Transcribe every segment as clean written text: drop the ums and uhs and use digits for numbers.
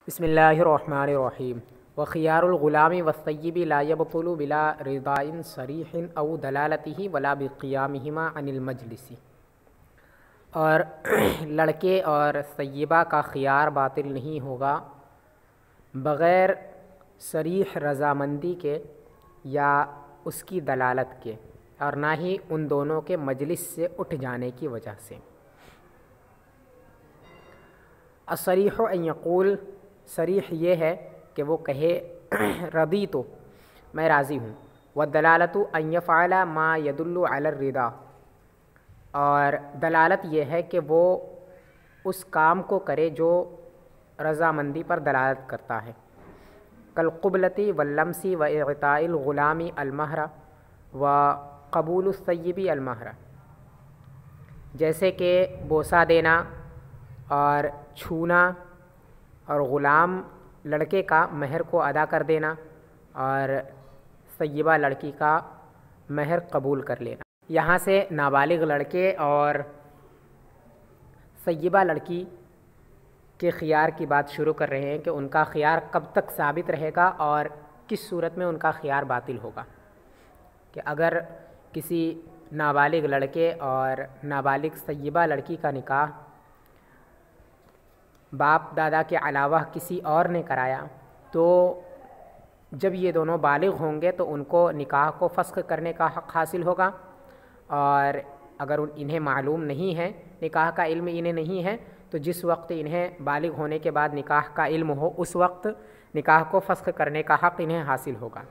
बिस्मिल्लाहिर्रहमानिर्रहीम व खियारुल गुलामी वस्सय्यिबि ला यबतुलु बिला रिदाइन सरीहिन औ दलालतिही वला बिक़ियामिहिमा अनिल मजलिसी। और लड़के और सय्यिबा का खियार बातिल नहीं होगा बग़ैर सरीह रज़ामंदी के या उसकी दलालत के, और ना ही उन दोनों के मजलिस से उठ जाने की वजह से। असरीह अन यक़ूल, सरीह ये है कि वो कहे रदी तो मैं राज़ी हूँ, व दलालतु अन यफ़अला मा यदुल्लु अला रिदा, और दलालत ये है कि वो उस काम को करे जो रज़ामंदी पर दलालत करता है। कल क़ुबलती वल्लमसी व इताइल ग़ुलामी अलमहरा व क़बूल सय्यिबी अलमहरा, जैसे कि बोसा देना और छूना और ग़ुलाम लड़के का महर को अदा कर देना और सय्यिबा लड़की का महर कबूल कर लेना। यहाँ से नाबालिग लड़के और सय्यिबा लड़की के खियार की बात शुरू कर रहे हैं कि उनका खियार कब तक साबित रहेगा और किस सूरत में उनका खियार बातिल होगा। कि अगर किसी नाबालिग लड़के और नाबालिग सय्यिबा लड़की का निकाह बाप दादा के अलावा किसी और ने कराया, तो जब ये दोनों बालिग होंगे तो उनको निकाह को फ़स्ख़ करने का हक़ हासिल होगा। और अगर इन्हें मालूम नहीं है, निकाह का इल्म इन्हें नहीं है, तो जिस वक्त इन्हें बालिग होने के बाद निकाह का इल्म हो उस वक्त निकाह को फ़स्ख़ करने का हक़ इन्हें हासिल होगा।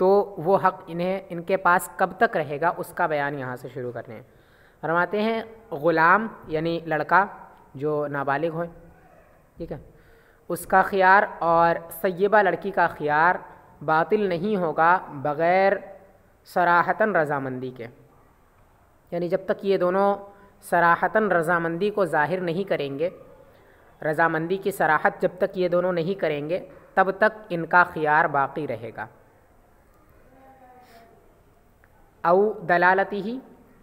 तो वो हक़ इनके पास कब तक रहेगा उसका बयान यहाँ से शुरू करने हैं। फरमाते हैं ग़ुलाम यानी लड़का जो नाबालिग हो, ठीक है, उसका खियार और सय्यिबा लड़की का खियार बातिल नहीं होगा बग़ैर सराहतन रज़ामंदी के। यानी जब तक ये दोनों सराहतन रज़ामंदी को ज़ाहिर नहीं करेंगे, रज़ामंदी की सराहत जब तक ये दोनों नहीं करेंगे तब तक इनका खियार बाक़ी रहेगा। औ दलालती ही,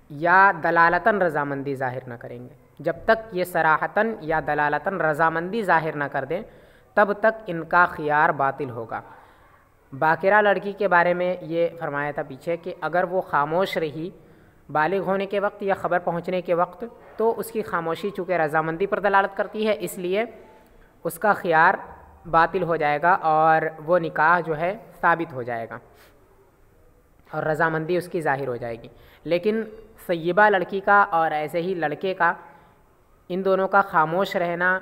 या दलालतन रज़ामंदी ज़ाहिर न करेंगे, जब तक ये सराहतन या दलालतन रज़ामंदी ज़ाहिर न कर दें तब तक इनका खियार बातिल होगा। बाकिरा लड़की के बारे में ये फरमाया था पीछे कि अगर वो खामोश रही बालिग होने के वक्त या ख़बर पहुँचने के वक्त, तो उसकी खामोशी चूँकि रज़ामंदी पर दलालत करती है इसलिए उसका खियार बातिल हो जाएगा और वो निकाह जो है साबित हो जाएगा और रज़ामंदी उसकी ज़ाहिर हो जाएगी। लेकिन सय्यिबा लड़की का और ऐसे ही लड़के का, इन दोनों का खामोश रहना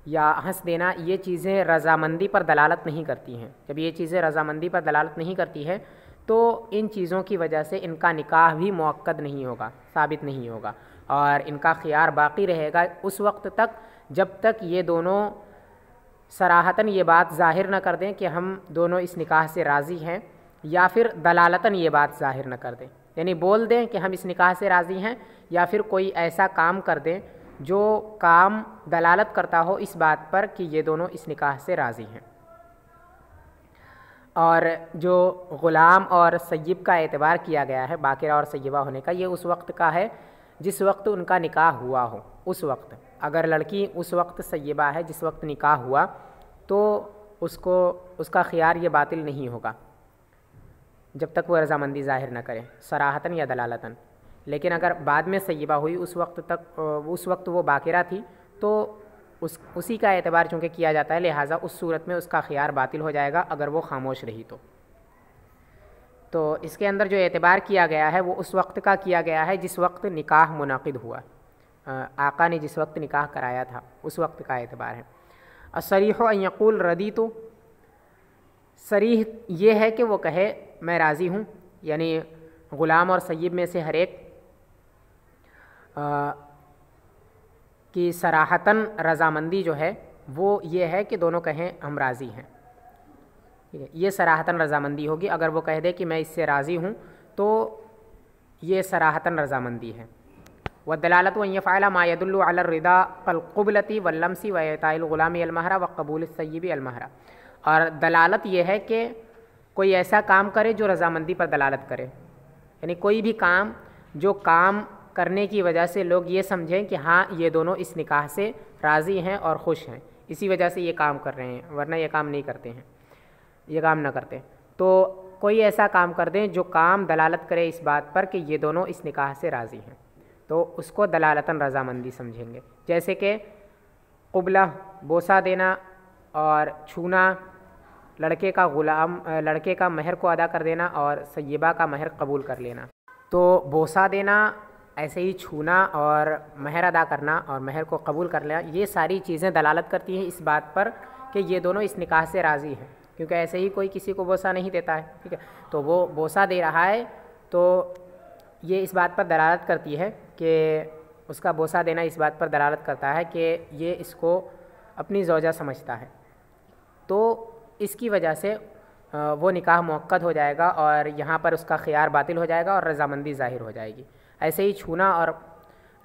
या हंस देना, ये चीज़ें रज़ामंदी पर दलालत नहीं करती हैं। जब ये चीज़ें रज़ामंदी पर दलालत नहीं करती हैं तो इन चीज़ों की वजह से इनका निकाह भी मुअक्कद नहीं होगा, साबित नहीं होगा, और इनका खियार बाक़ी रहेगा उस वक्त तक जब तक ये दोनों सराहतन ये बात ज़ाहिर न कर दें कि हम दोनों इस निकाह से राज़ी हैं, या फिर दलालतन ये बात ज़ाहिर न कर दें, यानी बोल दें कि हम इस निकाह से राज़ी हैं, या फिर कोई ऐसा काम कर दें जो काम दलालत करता हो इस बात पर कि ये दोनों इस निकाह से राज़ी हैं। और जो ग़ुलाम और सय्यिब का एतबार किया गया है बाकिरा और सय्यिबा होने का, ये उस वक्त का है जिस वक्त उनका निकाह हुआ हो। उस वक्त अगर लड़की उस वक्त सय्यिबा है जिस वक्त निकाह हुआ, तो उसका खियार ये बातिल नहीं होगा जब तक वो रज़ामंदी ज़ाहिर न करे सराहतन या दलालतन। लेकिन अगर बाद में सय्यिबा हुई उस वक्त वो बाकिरा थी, तो उसी का एतबार चूँकि किया जाता है, लिहाजा उस सूरत में उसका खियार बातिल हो जाएगा अगर वो खामोश रही तो इसके अंदर जो एतबार किया गया है वो उस वक्त का किया गया है जिस वक्त निकाह मुनाक़िद हुआ, आका ने जिस वक्त निकाह कराया था उस वक्त का एतबार है। असरीह अन यक़ूल रदी तो, सरीह ये है कि वो कहे मैं राज़ी हूँ, यानी ग़ुलाम और सय्यिब में से हर एक की सराहतन रज़ामंदी जो है वो ये है कि दोनों कहें हम राज़ी हैं, ठीक है, ये सराहतन रज़ामंदी होगी। अगर वो कह दे कि मैं इससे राज़ी हूँ तो ये सराहतन रज़ामंदी है। व दलालतु अन यफ़अला मा यदुल्लु अला रिदा कल क़ुबलती वल्लमसी व इताइल ग़ुलामी अलमहरा व क़बूल सय्यिबी अलमहरा, और दलालत ये है कि कोई ऐसा काम करे जो रज़ामंदी पर दलालत करे, यानी कोई भी काम जो काम करने की वजह से लोग ये समझें कि हाँ ये दोनों इस निकाह से राज़ी हैं और ख़ुश हैं, इसी वजह से ये काम कर रहे हैं, वरना ये काम नहीं करते हैं, ये काम ना करते। तो कोई ऐसा काम कर दें जो काम दलालत करे इस बात पर कि ये दोनों इस निकाह से राज़ी हैं, तो उसको दलालतन रज़ामंदी समझेंगे। जैसे कि क़ुबला बोसा देना और छूना, लड़के का महर को अदा कर देना और सय्यबा का महर कबूल कर लेना। तो बोसा देना, ऐसे ही छूना और महर अदा करना और महर को कबूल कर लेना, ये सारी चीज़ें दलालत करती हैं इस बात पर कि ये दोनों इस निकाह से राज़ी हैं, क्योंकि ऐसे ही कोई किसी को बोसा नहीं देता है, ठीक है। तो वो बोसा दे रहा है तो ये इस बात पर दलालत करती है कि उसका बोसा देना इस बात पर दलालत करता है कि ये इसको अपनी ज़ौजा समझता है, तो इसकी वजह से वो निकाह मुअक्कद हो जाएगा और यहाँ पर उसका ख़ियार बातिल हो जाएगा और रज़ामंदी ज़ाहिर हो जाएगी। ऐसे ही छूना और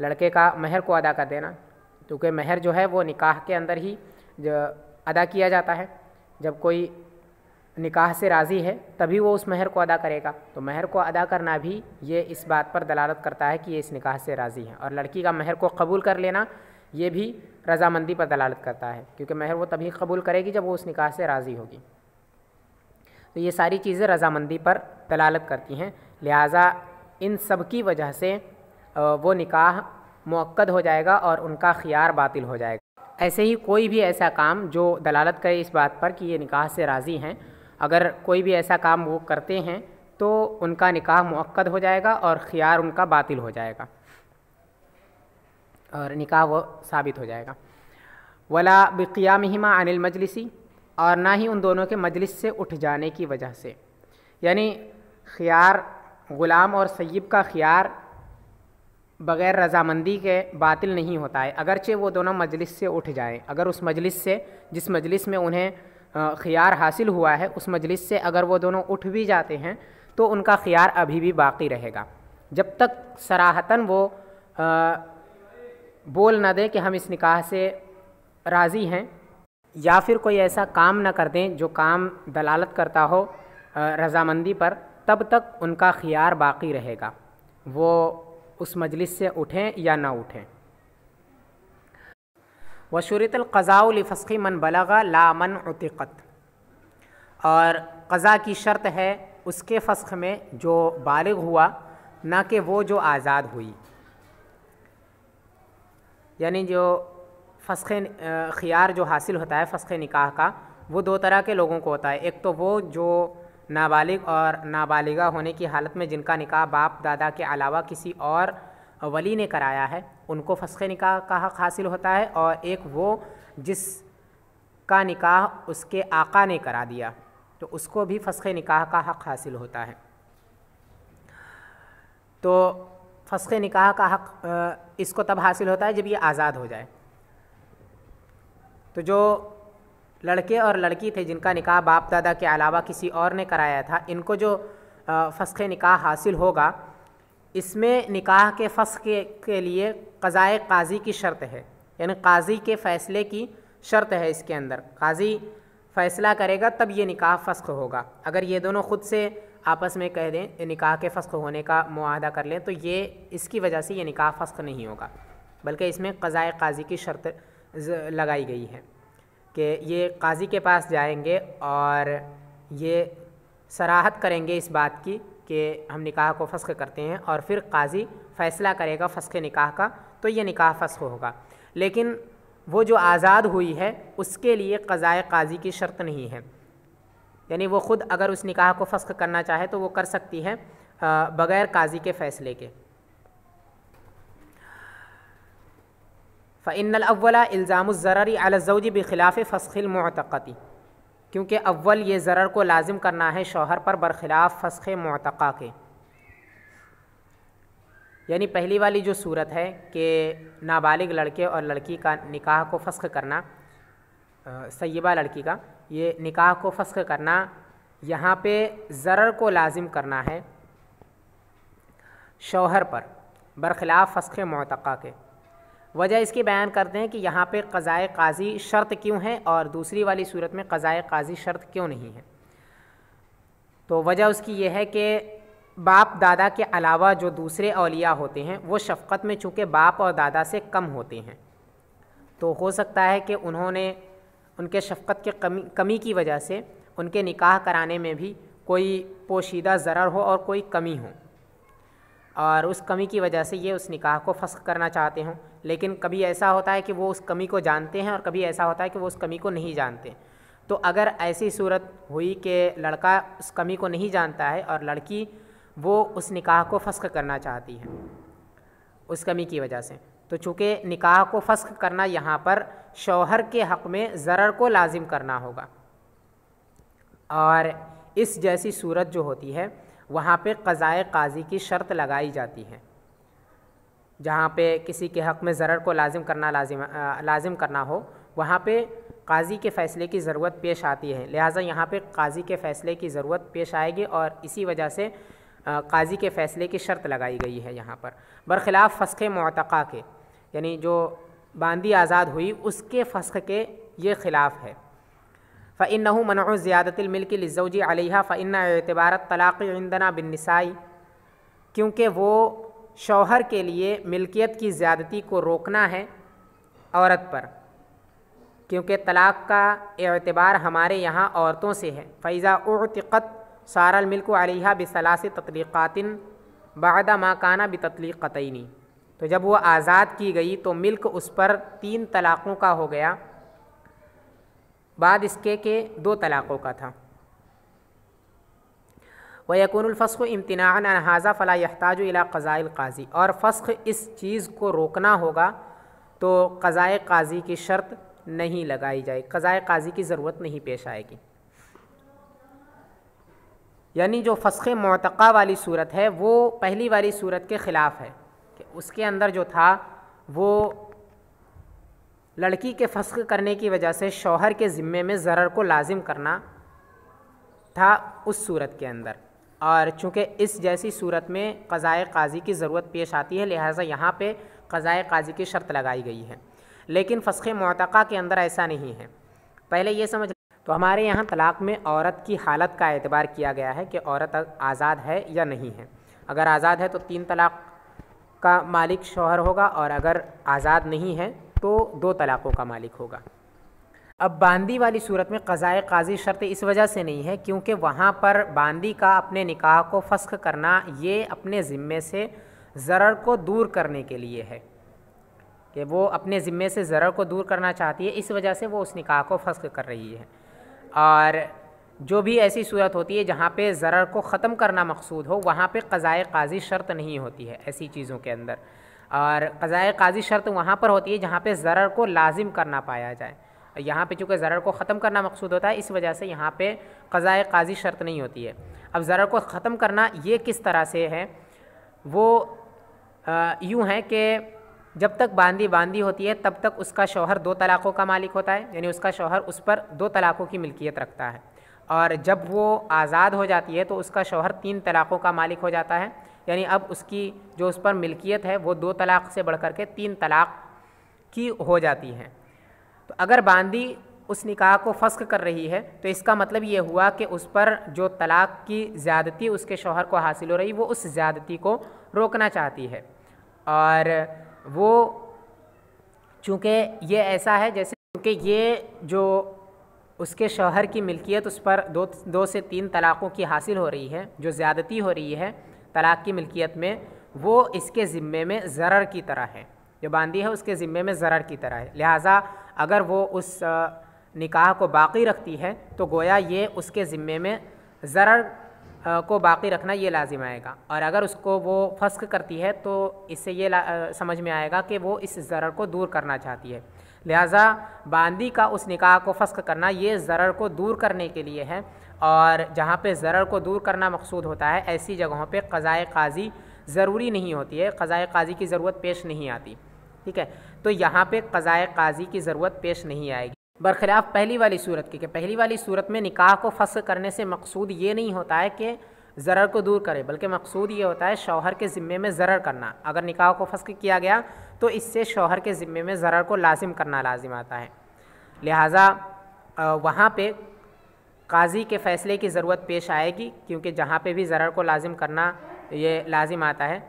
लड़के का महर को अदा कर देना, क्योंकि महर जो है वो निकाह के अंदर ही अदा किया जाता है। जब कोई निकाह से राज़ी है तभी वो उस महर को अदा करेगा, तो महर को अदा करना भी ये इस बात पर दलालत करता है कि ये इस निकाह से राज़ी हैं। और लड़की का महर को कबूल कर लेना ये भी रज़ामंदी पर दलालत करता है, क्योंकि महर वो तभी कबूल करेगी जब वो उस निकाह से राज़ी होगी। तो ये सारी चीज़ें रज़ामंदी पर दलालत करती हैं, लिहाजा इन सब की वजह से वो निकाह मुअक्कद हो जाएगा और उनका ख़ियार बातिल हो जाएगा। ऐसे ही कोई भी ऐसा काम जो दलालत करे इस बात पर कि ये निकाह से राज़ी हैं, अगर कोई भी ऐसा काम वो करते हैं तो उनका निकाह मुअक्कद हो जाएगा और ख़ियार उनका बातिल हो जाएगा और निकाह वो साबित हो जाएगा। वला बिक़ियामिहिमा अनिल मजलिसी, और ना ही उन दोनों के मजलिस से उठ जाने की वजह से, यानी ख़ियार ग़ुलाम और सय्यब का ख़ियार बग़ैर रज़ामंदी के बातिल नहीं होता है, अगरचे वो दोनों मजलिस से उठ जाएं। अगर उस मजलिस से, जिस मजलिस में उन्हें ख़ियार हासिल हुआ है, उस मजलिस से अगर वो दोनों उठ भी जाते हैं तो उनका ख़ियार अभी भी बाक़ी रहेगा, जब तक सराहतन वो बोल न दें कि हम इस निकाह से राज़ी हैं, या फिर कोई ऐसा काम न कर दें जो काम दलालत करता हो रज़ामंदी पर, तब तक उनका ख़ियार बाक़ी रहेगा, वो उस मजलिस से उठें या ना उठें। वशुरितल क़ज़ाउ लिफ़स्ख़ि मन बलग़ा ला मन उतिक़त, और क़ज़ा की शर्त है उसके फ़स्ख़ में जो बालिग़ हुआ, ना कि वो जो आज़ाद हुई। यानी जो फ़स्ख़ ख़ियार जो हासिल होता है फ़स्ख़ निकाह का, वो दो तरह के लोगों को होता है। एक तो वो जो नाबालिग और नाबालिगा होने की हालत में जिनका निकाह बाप दादा के अलावा किसी और वली ने कराया है, उनको फ़स्ख़ निकाह का हक़ हासिल होता है, और एक वो जिसका निकाह उसके आका ने करा दिया तो उसको भी फ़स्ख़ निकाह का हक़ हासिल होता है। तो फ़स्ख़ निकाह का हक़ इसको तब हासिल होता है जब ये आज़ाद हो जाए। तो जो लड़के और लड़की थे जिनका निकाह बाप दादा के अलावा किसी और ने कराया था, इनको जो फ़स्ख़ निकाह हासिल होगा, इसमें निकाह के फ़स्ख़ के लिए क़ज़ाए क़ाज़ी की शर्त है, यानी क़ाज़ी के फ़ैसले की शर्त है। इसके अंदर क़ाज़ी फ़ैसला करेगा तब ये निकाह फ़स्ख़ होगा। अगर ये दोनों ख़ुद से आपस में कह दें निकाह के फ़स्ख़ होने का मुआहदा कर लें, तो ये इसकी वजह से ये निकाह फ़स्ख़ नहीं होगा, बल्कि इसमें क़ज़ाए क़ाज़ी की शर्त लगाई गई है कि ये क़ाज़ी के पास जाएंगे और ये सराहत करेंगे इस बात की कि हम निकाह को फ़स्ख़ करते हैं, और फिर क़ाज़ी फ़ैसला करेगा फ़स्ख़ निकाह का, तो ये निकाह फ़स्ख़ होगा। लेकिन वो जो आज़ाद हुई है उसके लिए क़ज़ाए क़ाज़ी की शर्त नहीं है, यानी वो ख़ुद अगर उस निकाह को फ़स्ख़ करना चाहे तो वो कर सकती है बग़ैर क़ाज़ी के फ़ैसले के। फ़इन्नल अव्वला इल्ज़ामुज़्ज़ररि अला ज़ौजी बिख़िलाफ़ि फ़स्ख़िल मुअतक़ति, क्योंकि अव्वल ये ज़रर को लाजिम करना है शौहर पर बरख़िलाफ़ फ़स्ख़ मुअतक़ा के। यानी पहली वाली जो सूरत है कि नाबालिग लड़के और लड़की का निकाह को फ़स्ख़ करना, सय्यबा लड़की का ये निकाह को फ़स्ख़ करना, यहाँ पे ज़रर को लाजिम करना है शौहर पर बरख़िलाफ़ फ़स्ख़ मुअतक़ा के। वजह इसकी बयान करते हैं कि यहाँ पे क़ज़ाए क़ाज़ी शर्त क्यों है और दूसरी वाली सूरत में क़ज़ाए क़ाज़ी शर्त क्यों नहीं है। तो वजह उसकी ये है कि बाप दादा के अलावा जो दूसरे औलिया होते हैं वो शफ़क़त में चूँकि बाप और दादा से कम होते हैं, तो हो सकता है कि उन्होंने उनके शफ़क़त के कमी की वजह से उनके निकाह कराने में भी कोई पोशीदा ज़रर हो और कोई कमी हो, और उस कमी की वजह से ये उस निकाह को फ़स्ख़ करना चाहते हों। लेकिन कभी ऐसा होता है कि वो उस कमी को जानते हैं और कभी ऐसा होता है कि वो उस कमी को नहीं जानते। तो अगर ऐसी सूरत हुई कि लड़का उस कमी को नहीं जानता है और लड़की वो उस निकाह को फ़स्ख़ करना चाहती है उस कमी की वजह से, तो चूँकि निकाह को फ़स्ख़ करना यहाँ पर शौहर के हक़ में ज़रर को लाजिम करना होगा, और इस जैसी सूरत जो होती है वहाँ पे क़ज़ाए क़ाज़ी की शर्त लगाई जाती है। जहाँ पे किसी के हक़ में ज़रर को लाजिम करना हो, वहाँ पे काज़ी के फ़ैसले की ज़रूरत पेश आती है। लिहाजा यहाँ पे काज़ी के फ़ैसले की ज़रूरत पेश आएगी और इसी वजह से काज़ी के फ़ैसले की शर्त लगाई गई है यहाँ पर, बरख़िलाफ़ फ़स्ख़ मुअतक़ा के, यानी जो बांदी आज़ाद हुई उसके फ़स्ख़ के ये ख़िलाफ़ है। फ़इन्नहु मनउ ज़ियादतिल मिल्कि लिज़्ज़ौजी अलैहा फ़इन्ना एतिबारत तलाक़ इंदना बिन्निसाई, क्योंकि वो शौहर के लिए मिल्कियत की ज़्यादती को रोकना है औरत पर, क्योंकि तलाक़ का एतिबार हमारे यहाँ औरतों से है। फ़इज़ा उअतिक़त सारल मिल्कु अलैहा बिसलासी तत्लीक़ातिन बअदा मा काना बितत्लीक़तैनी, तो जब वो आज़ाद की गई तो मिल्क उस पर 3 तलाक़ों का हो गया, बाद इसके के 2 तलाक़ों का था। व यकूनुल फ़स्ख़ु इम्तिनाअन अन हाज़ा फ़ला यहताजु इला क़ज़ाइल क़ाज़ी, और फ़स्ख़ इस चीज़ को रोकना होगा तो क़ज़ाए क़ाज़ी की शर्त नहीं लगाई जाए, क़ज़ाए क़ाज़ी की ज़रूरत नहीं पेश आएगी। यानी जो फ़स्ख़ मुअतक़ा वाली सूरत है वो पहली वाली सूरत के ख़िलाफ़ है कि उसके अंदर जो था वो लड़की के फ़स्ख़ करने की वजह से शौहर के ज़िम्मे में ज़रर को लाजिम करना था उस सूरत के अंदर, और चूँकि इस जैसी सूरत में क़ज़ाए क़ाज़ी की ज़रूरत पेश आती है, लिहाजा यहाँ पे क़ज़ाए क़ाज़ी की शर्त लगाई गई है। लेकिन फ़स्ख़ मुअतक़ा के अंदर ऐसा नहीं है। पहले ये समझ, तो हमारे यहाँ तलाक़ में औरत की हालत का एतबार किया गया है कि औरत आज़ाद है या नहीं है। अगर आज़ाद है तो 3 तलाक़ का मालिक शौहर होगा, और अगर आज़ाद नहीं है तो 2 तलाक़ों का मालिक होगा। अब बांदी वाली सूरत में क़ज़ाए क़ाज़ी शर्त इस वजह से नहीं है क्योंकि वहाँ पर बांदी का अपने निकाह को फ़स्ख़ करना ये अपने ज़िम्मे से ज़रर को दूर करने के लिए है, कि वो अपने ज़िम्मे से ज़रर को दूर करना चाहती है, इस वजह से वो उस निकाह को फ़स्ख़ कर रही है। और जो भी ऐसी सूरत होती है जहाँ पे ज़रर को ख़त्म करना मकसूद हो, वहाँ पे क़ज़ाए क़ाज़ी शर्त नहीं होती है ऐसी चीज़ों के अंदर, और क़ज़ाए क़ाज़ी शर्त वहाँ पर होती है जहाँ पे ज़रर को लाजिम करना पाया जाए। यहाँ पे चूँकि ज़रर को ख़त्म करना मकसूद होता है, इस वजह से यहाँ पे क़ज़ाए क़ाज़ी शर्त नहीं होती है। अब ज़रर को ख़त्म करना ये किस तरह से है, वो यूँ है कि जब तक बांदी होती है तब तक उसका शौहर 2 तलाक़ों का मालिक होता है, यानी उसका शौहर उस पर 2 तलाक़ों की मिल्कियत रखता है, और जब वो आज़ाद हो जाती है तो उसका शौहर 3 तलाक़ों का मालिक हो जाता है, यानी अब उसकी जो उस पर मिल्कियत है वो 2 तलाक़ से बढ़ कर के 3 तलाक़ की हो जाती है। तो अगर बांदी उस निकाह को फ़स्ख़ कर रही है तो इसका मतलब ये हुआ कि उस पर जो तलाक़ की ज़्यादती उसके शौहर को हासिल हो रही वो उस ज़्यादती को रोकना चाहती है, और वो चूँकि ये ऐसा है जैसे क्योंकि ये जो उसके शौहर की मिल्कियत उस पर 2 से 3 तलाक़ों की हासिल हो रही है, जो ज़्यादती हो रही है तलाक़ की मिल्कियत में, वो इसके ज़िम्मे में ज़रर की तरह है, जो बांदी है उसके ज़िम्मे में ज़रर की तरह है। लिहाजा अगर वो उस निकाह को बाक़ी रखती है तो गोया ये उसके ज़िम्मे में ज़रर को बाक़ी रखना ये लाजिम आएगा, और अगर उसको वो फ़स्ख़ करती है तो इससे ये समझ में आएगा कि वो इस ज़रर को दूर करना चाहती है। लिहाजा बांदी का उस निकाह को फ़स्ख़ करना ये ज़रर को दूर करने के लिए है, और जहाँ पे ज़रर को दूर करना मकसूद होता है ऐसी जगहों पे क़ज़ाए क़ाज़ी ज़रूरी नहीं होती है, क़ज़ाए क़ाज़ी की ज़रूरत पेश नहीं आती। ठीक है, तो यहाँ पे क़ज़ाए क़ाज़ी की ज़रूरत पेश नहीं आएगी, बरख़िलाफ़ पहली वाली सूरत की। कि पहली वाली सूरत में निकाह को फ़स्ख़ करने से मकसूद ये नहीं होता है कि ज़रर को दूर करे, बल्कि मकसूद ये होता है शौहर के ज़िम्मे में ज़रर करना। अगर निकाह को फ़स्ख़ किया गया तो इससे शौहर के ज़िम्मे में ज़रर को लाजिम करना लाजिम आता है। लिहाजा वहाँ पे काज़ी के फ़ैसले की ज़रूरत पेश आएगी, क्योंकि जहाँ पे भी ज़रर को लाजिम करना ये लाजिम आता है,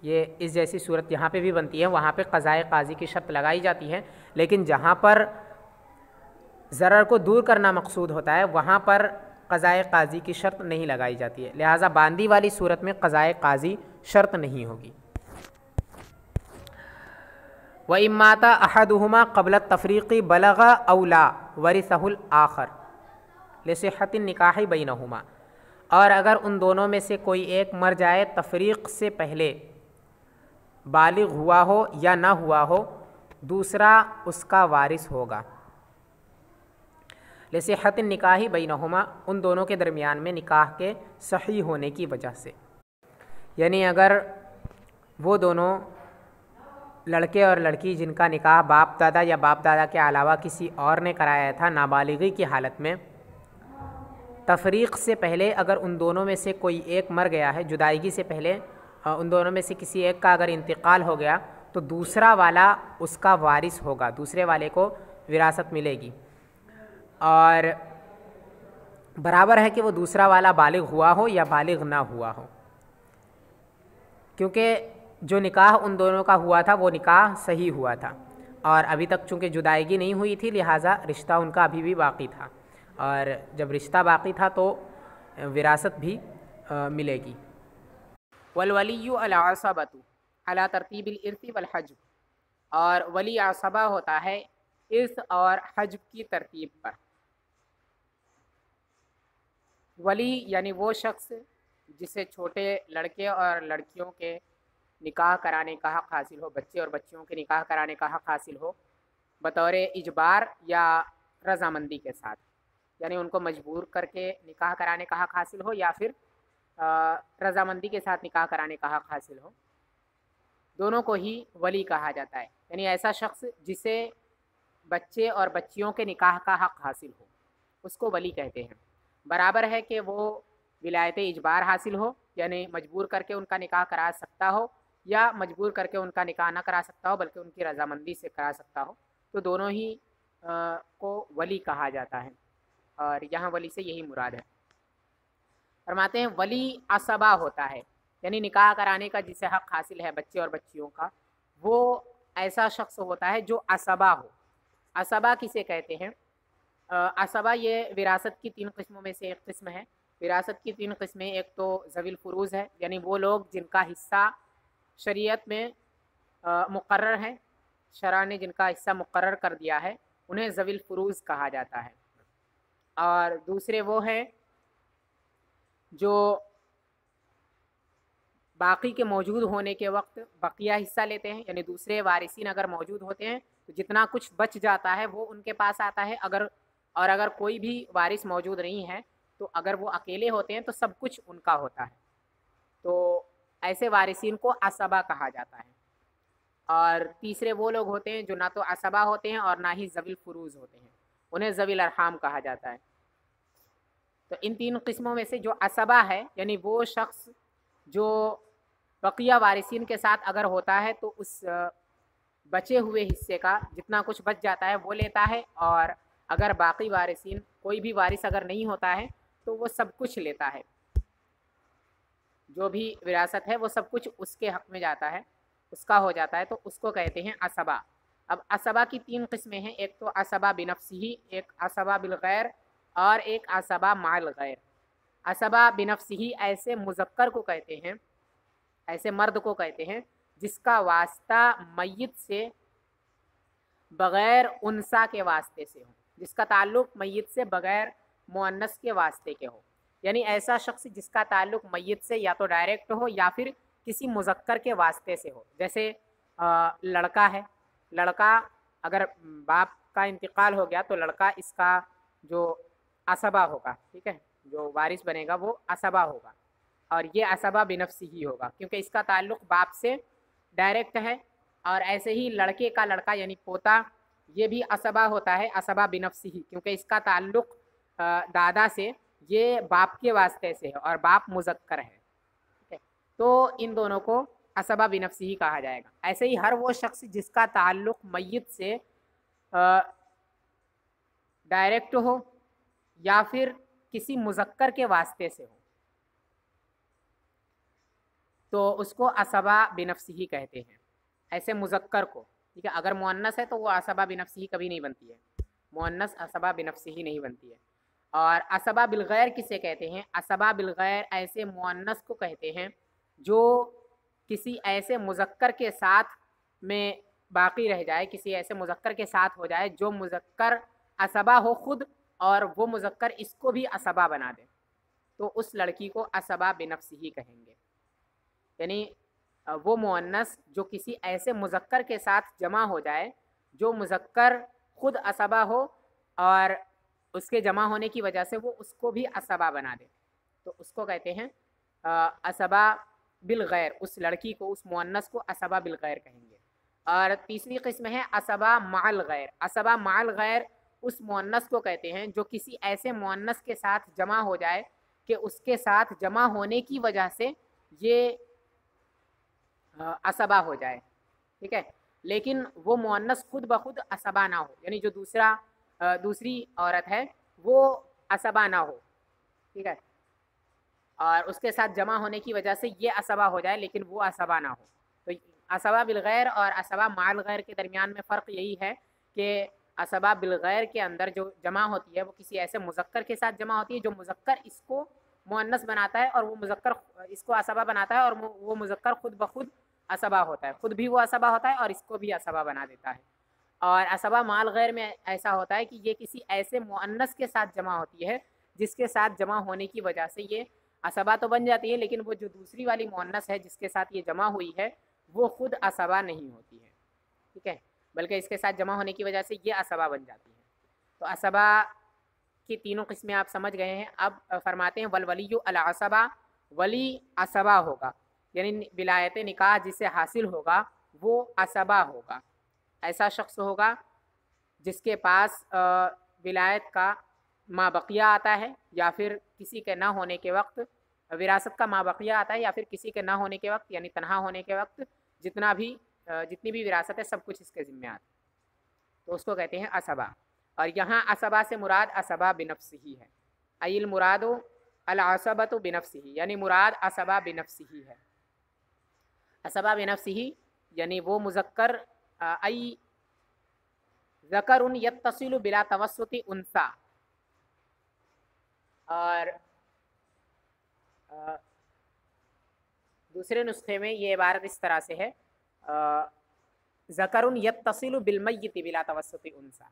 ये इस जैसी सूरत यहाँ पे भी बनती है, वहाँ पे क़ज़ाए क़ाज़ी की शर्त लगाई जाती है। लेकिन जहाँ पर ज़रर को दूर करना मकसूद होता है, वहाँ पर क़ज़ाए क़ाज़ी की शर्त नहीं लगाई जाती है। लिहाजा बांदी वाली सूरत में क़ज़ाए क़ाज़ी शर्त नहीं होगी। व इम्माता अहदुहुमा क़ब्ल तफ़रीक़ी बलगा औला वरिसहुल आखर लिसिहतिन निकाही बैनहुमा, और अगर उन दोनों में से कोई एक मर जाए तफ़रीक़ से पहले, बालिग हुआ हो या ना हुआ हो, दूसरा उसका वारिस होगा। लिसिहतिन निकाही बैनहुमा, उन दोनों के दरमियान में निकाह के सही होने की वजह से। यानी अगर वो दोनों लड़के और लड़की जिनका निकाह बाप दादा या बाप दादा के अलावा किसी और ने कराया था नाबालिगी की हालत में, तफरीक़ से पहले अगर उन दोनों में से कोई एक मर गया है, जुदाईगी से पहले उन दोनों में से किसी एक का अगर इंतकाल हो गया, तो दूसरा वाला उसका वारिस होगा, दूसरे वाले को विरासत मिलेगी। और बराबर है कि वो दूसरा वाला बालिग हुआ हो या बालिग ना हुआ हो, क्योंकि जो निकाह उन दोनों का हुआ था वो निकाह सही हुआ था, और अभी तक चूँकि जुदाईगी नहीं हुई थी, लिहाजा रिश्ता उनका अभी भी बाकी था, और जब रिश्ता बाकी था तो विरासत भी मिलेगी। वलवलियु अला असबतु अला तरतीबिल इर्ति वल हज, और वली असबा होता है इर्स और हज की तरतीब पर। वली यानी वो शख्स जिसे छोटे लड़के और लड़कियों के निकाह कराने का हक़ हासिल हो, बच्चे और बच्चियों के निकाह कराने का हक़ हासिल हो, बतौर इजबार या रज़ामंदी के साथ, यानी उनको मजबूर करके निकाह कराने का हक़ हासिल हो या फिर रज़ामंदी के साथ निकाह कराने का हक़ हासिल हो, दोनों को ही वली कहा जाता है। यानी ऐसा शख्स जिसे बच्चे और बच्चियों के निकाह का हक़ हासिल हो, उसको वली कहते हैं। बराबर है कि वो विलायत इजबार हासिल हो, यानी मजबूर करके उनका निकाह करा सकता हो, या मजबूर करके उनका निकाह ना करा सकता हो बल्कि उनकी रज़ामंदी से करा सकता हो, तो दोनों ही को वली कहा जाता है, और यहाँ वली से यही मुराद है। फरमाते हैं वली असबा होता है, यानी निकाह कराने का जिसे हक़ हासिल है बच्चे और बच्चियों का, वो ऐसा शख्स होता है जो असबा हो। असबा किसे कहते हैं? असबा ये विरासत की 3 किस्मों में से एक किस्म है। विरासत की 3 किस्में, एक तो ज़विल फ़ुरूज़ है, यानी वो लोग जिनका हिस्सा शरीयत में मुक़र्रर है, शरा ने जिनका हिस्सा मुक़र्रर कर दिया है, उन्हें ज़विल फ़ुरूज़ कहा जाता है। और दूसरे वो हैं जो बाकी के मौजूद होने के वक्त बकिया हिस्सा लेते हैं, यानी दूसरे वारिसीन अगर मौजूद होते हैं तो जितना कुछ बच जाता है वो उनके पास आता है। अगर कोई भी वारिस मौजूद नहीं है, तो अगर वो अकेले होते हैं तो सब कुछ उनका होता है, तो ऐसे वारिसीन को असबा कहा जाता है। और तीसरे वो लोग होते हैं जो ना तो असबा होते हैं और ना ही ज़विल फ़ुरूज़ होते हैं, उन्हें ज़विल अरहाम कहा जाता है। तो इन 3 किस्मों में से जो असबा है, यानी वो शख्स जो बकिया वारिसीन के साथ अगर होता है तो उस बचे हुए हिस्से का जितना कुछ बच जाता है वो लेता है, और अगर बाकी वारिसीन, कोई भी वारिस अगर नहीं होता है तो वो सब कुछ लेता है, जो भी विरासत है वो सब कुछ उसके हक़ में जाता है, उसका हो जाता है, तो उसको कहते हैं असबा। अब असबा की 3 किस्में हैं, एक तो असबा बिनफ्सिही, एक असबा बिलगैर, और एक असबा माल गैर। असबा बिनफ्सिही ऐसे मुज़क्कर को कहते हैं, ऐसे मर्द को कहते हैं जिसका वास्ता मय्यत से बग़ैर उनसा के वास्ते से हो, जिसका ताल्लुक़ मय्यत से बग़ैर मुअन्नस के वास्ते के हो। यानी ऐसा शख्स जिसका ताल्लुक़ मय्यत से या तो डायरेक्ट हो या फिर किसी मुज़क्कर के वास्ते से हो। जैसे लड़का है, लड़का अगर बाप का इंतकाल हो गया तो लड़का इसका जो असबा होगा, ठीक है, जो वारिस बनेगा वो असबा होगा, और ये असबा बिनफ्सी ही होगा क्योंकि इसका ताल्लुक़ बाप से डायरेक्ट है। और ऐसे ही लड़के का लड़का यानी पोता, ये भी असबा होता है, असबा बिनफ्सी ही, क्योंकि इसका ताल्लुक़ दादा से, ये बाप के वास्ते से है और बाप मुज़क्कर है, ठीक है। तो इन दोनों को असबा बिनफ्सी ही कहा जाएगा। ऐसे ही हर वो शख्स जिसका ताल्लुक़ मय्यत से डायरेक्ट हो या फिर किसी मुज़क्कर के वास्ते से हो, तो उसको असबा बिनफ्सी ही कहते हैं, ऐसे मुज़क्कर को, ठीक है। अगर मुअन्नस है तो वो असबा बिनफ्सी ही कभी नहीं बनती है। मुअन्नस असबा बिनफ्सिही नहीं बनती है। और असबा बिलगैर किसे कहते हैं? असबा बिलगैर ऐसे मुअन्नस को कहते हैं जो किसी ऐसे मुज़क्कर के साथ में बाकी रह जाए, किसी ऐसे मुज़क्कर के साथ हो जाए जो मुज़क्कर असबा हो खुद और वो मुज़क्कर इसको भी असबा बना दे, तो उस लड़की को असबा बिनफ्सिही कहेंगे। यानी वो मुअन्नस जो किसी ऐसे मुज़क्कर के साथ जमा हो जाए जो मुज़क्कर खुद असबा हो और उसके जमा होने की वजह से वो उसको भी असबा बना दे, तो उसको कहते हैं असबा बिलगैर। उस लड़की को, उस मुअन्नस को असबा बिलगैर कहेंगे। और तीसरी किस्म है असबा माल गैर। असबा माल गैर उस मुअन्नस को कहते हैं जो किसी ऐसे मुअन्नस के साथ जमा हो जाए कि उसके साथ जमा होने की वजह से ये असबा हो जाए, ठीक है, लेकिन वो मुअन्नस खुद ब खुद असबा ना हो, यानी जो दूसरी औरत है वो असबा ना हो, ठीक है, और उसके साथ जमा होने की वजह से ये असबा हो जाए लेकिन वो असबा ना हो। तो असबा बिलगैर और असबा माल गैर के दरमियान में फ़र्क यही है कि असबा बिलगैर के अंदर जो जमा होती है वो किसी ऐसे मुज़क्कर के साथ जमा होती है जो मुज़क्कर इसको मुअन्नस बनाता है और वो मुज़क्कर इसको असबा बनाता है और वो मुज़क्कर खुद ब खुद असबा होता है, खुद भी वो असबा होता है और इसको भी असबा बना देता है। और असबा माल गैर में ऐसा होता है कि ये किसी ऐसे मुअन्नस के साथ जमा होती है जिसके साथ जमा होने की वजह से ये असबा तो बन जाती है लेकिन वो जो दूसरी वाली मुअन्नस है जिसके साथ ये जमा हुई है वो खुद असबा नहीं होती है, ठीक है, बल्कि इसके साथ जमा होने की वजह से ये असबा बन जाती है। तो असबा की तीनों किस्में आप समझ गए हैं। अब फरमाते हैं वल वलियु अल असबा, वली असबा होगा, यानी विलायत निकाह जिसे हासिल होगा वो असबा होगा। ऐसा शख्स होगा जिसके पास विलायत का माबकिया आता है या फिर किसी के ना होने के वक्त विरासत का माबकिया आता है या फिर किसी के ना होने के वक्त यानी तनहा होने के वक्त जितनी भी विरासत है सब कुछ इसके ज़िम्मे आता है, तो उसको कहते हैं असबा। और यहाँ असबा से मुराद असबा बिनफ्सिही है। अल मुरादो अल असबतु बिनफ्सिही, यानी मुराद असबा बिनफ्सिही है। असबा बिनफ्सिही यानी वो मुज़क्कर आई ज़करुन यत्तसिलु बिला तवस्सुति उन्सा। और दूसरे नुस्खे में ये इबारत इस तरह से है ज़करुन यत्तसिलु बिलमय्यिति बिला तवस्सुति उन्सा।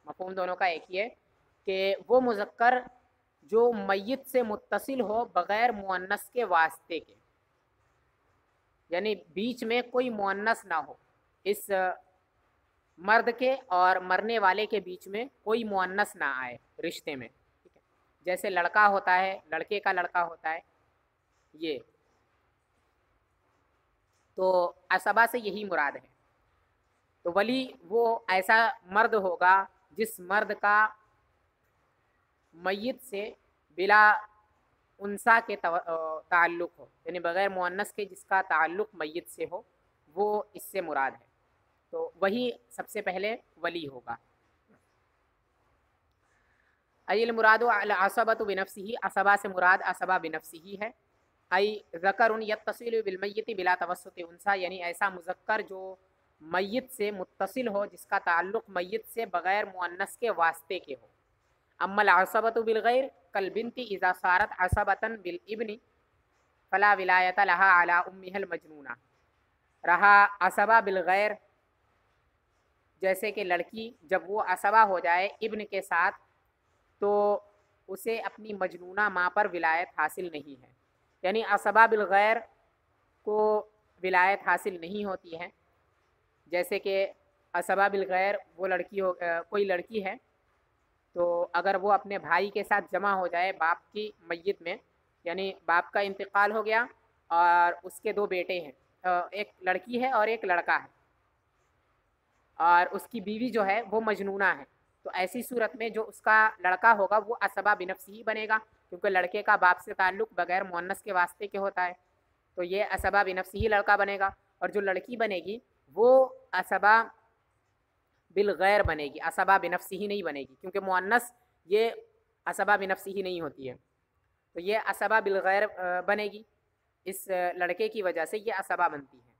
मफ़हूम दोनों का एक ही है कि वो मुज़क्कर जो मय्यत से मुत्तसिल हो बग़ैर मुअन्नस के वास्ते के, यानी बीच में कोई मुअन्नस ना हो, इस मर्द के और मरने वाले के बीच में कोई मुअन्नस ना आए रिश्ते में, ठीक है, जैसे लड़का होता है, लड़के का लड़का होता है, ये तो असबा से यही मुराद है। तो वली वो ऐसा मर्द होगा जिस मर्द का मय्यत से बिला उनसा के ताल्लुक़ हो, यानी बग़ैर मुअन्नस के जिसका ताल्लुक़ मय्यत से हो, वो इससे मुराद है, तो वही सबसे पहले वली होगा। अल मुरादु अल असबतु बिनफ्सिही, असबा से मुराद असबा बिनफ्सिही है। आई ज़करुन यत्तसिलु बिल मय्यिति बिला तवस्सुति उन्सा, यानी ऐसा मुज़क्कर जो मय्यत से मुत्तसिल हो जिसका ताल्लुक़ मय्यत से बग़ैर मुअन्नस के वास्ते के हो। अम्मल असबतु बिल गैर कल बिन्ति इज़ा सारत असबतन बिल इब्नि फ़ला विलायत लहा अला उम्मिहल मजनूना। रहा असबा बिल गैर, जैसे कि लड़की जब वो असबा हो जाए इब्न के साथ तो उसे अपनी मजनूना माँ पर विलायत हासिल नहीं है, यानी असबा बिल गैर को विलायत हासिल नहीं होती है। जैसे कि असबा बिल गैर वो लड़की हो, कोई लड़की है तो अगर वो अपने भाई के साथ जमा हो जाए बाप की मय्यत में, यानी बाप का इंतकाल हो गया और उसके दो बेटे हैं, एक लड़की है और एक लड़का है, और उसकी बीवी जो है वो मजनूना है, तो ऐसी सूरत में जो उसका लड़का होगा वो असबा बिनफ्सिही बनेगा, क्योंकि लड़के का बाप से ताल्लुक़ बग़ैर मुअन्नस के वास्ते के होता है, तो ये असबा बिनफ्सिही लड़का बनेगा। और जो लड़की बनेगी वो असबा बिल गैर बनेगी, असबा बिनफ्सिही नहीं बनेगी, क्योंकि मुअन्नस ये असबा बिनफ्सिही नहीं होती है, तो ये असबा बिल गैर बनेगी। इस लड़के की वजह से ये असबा बनती है।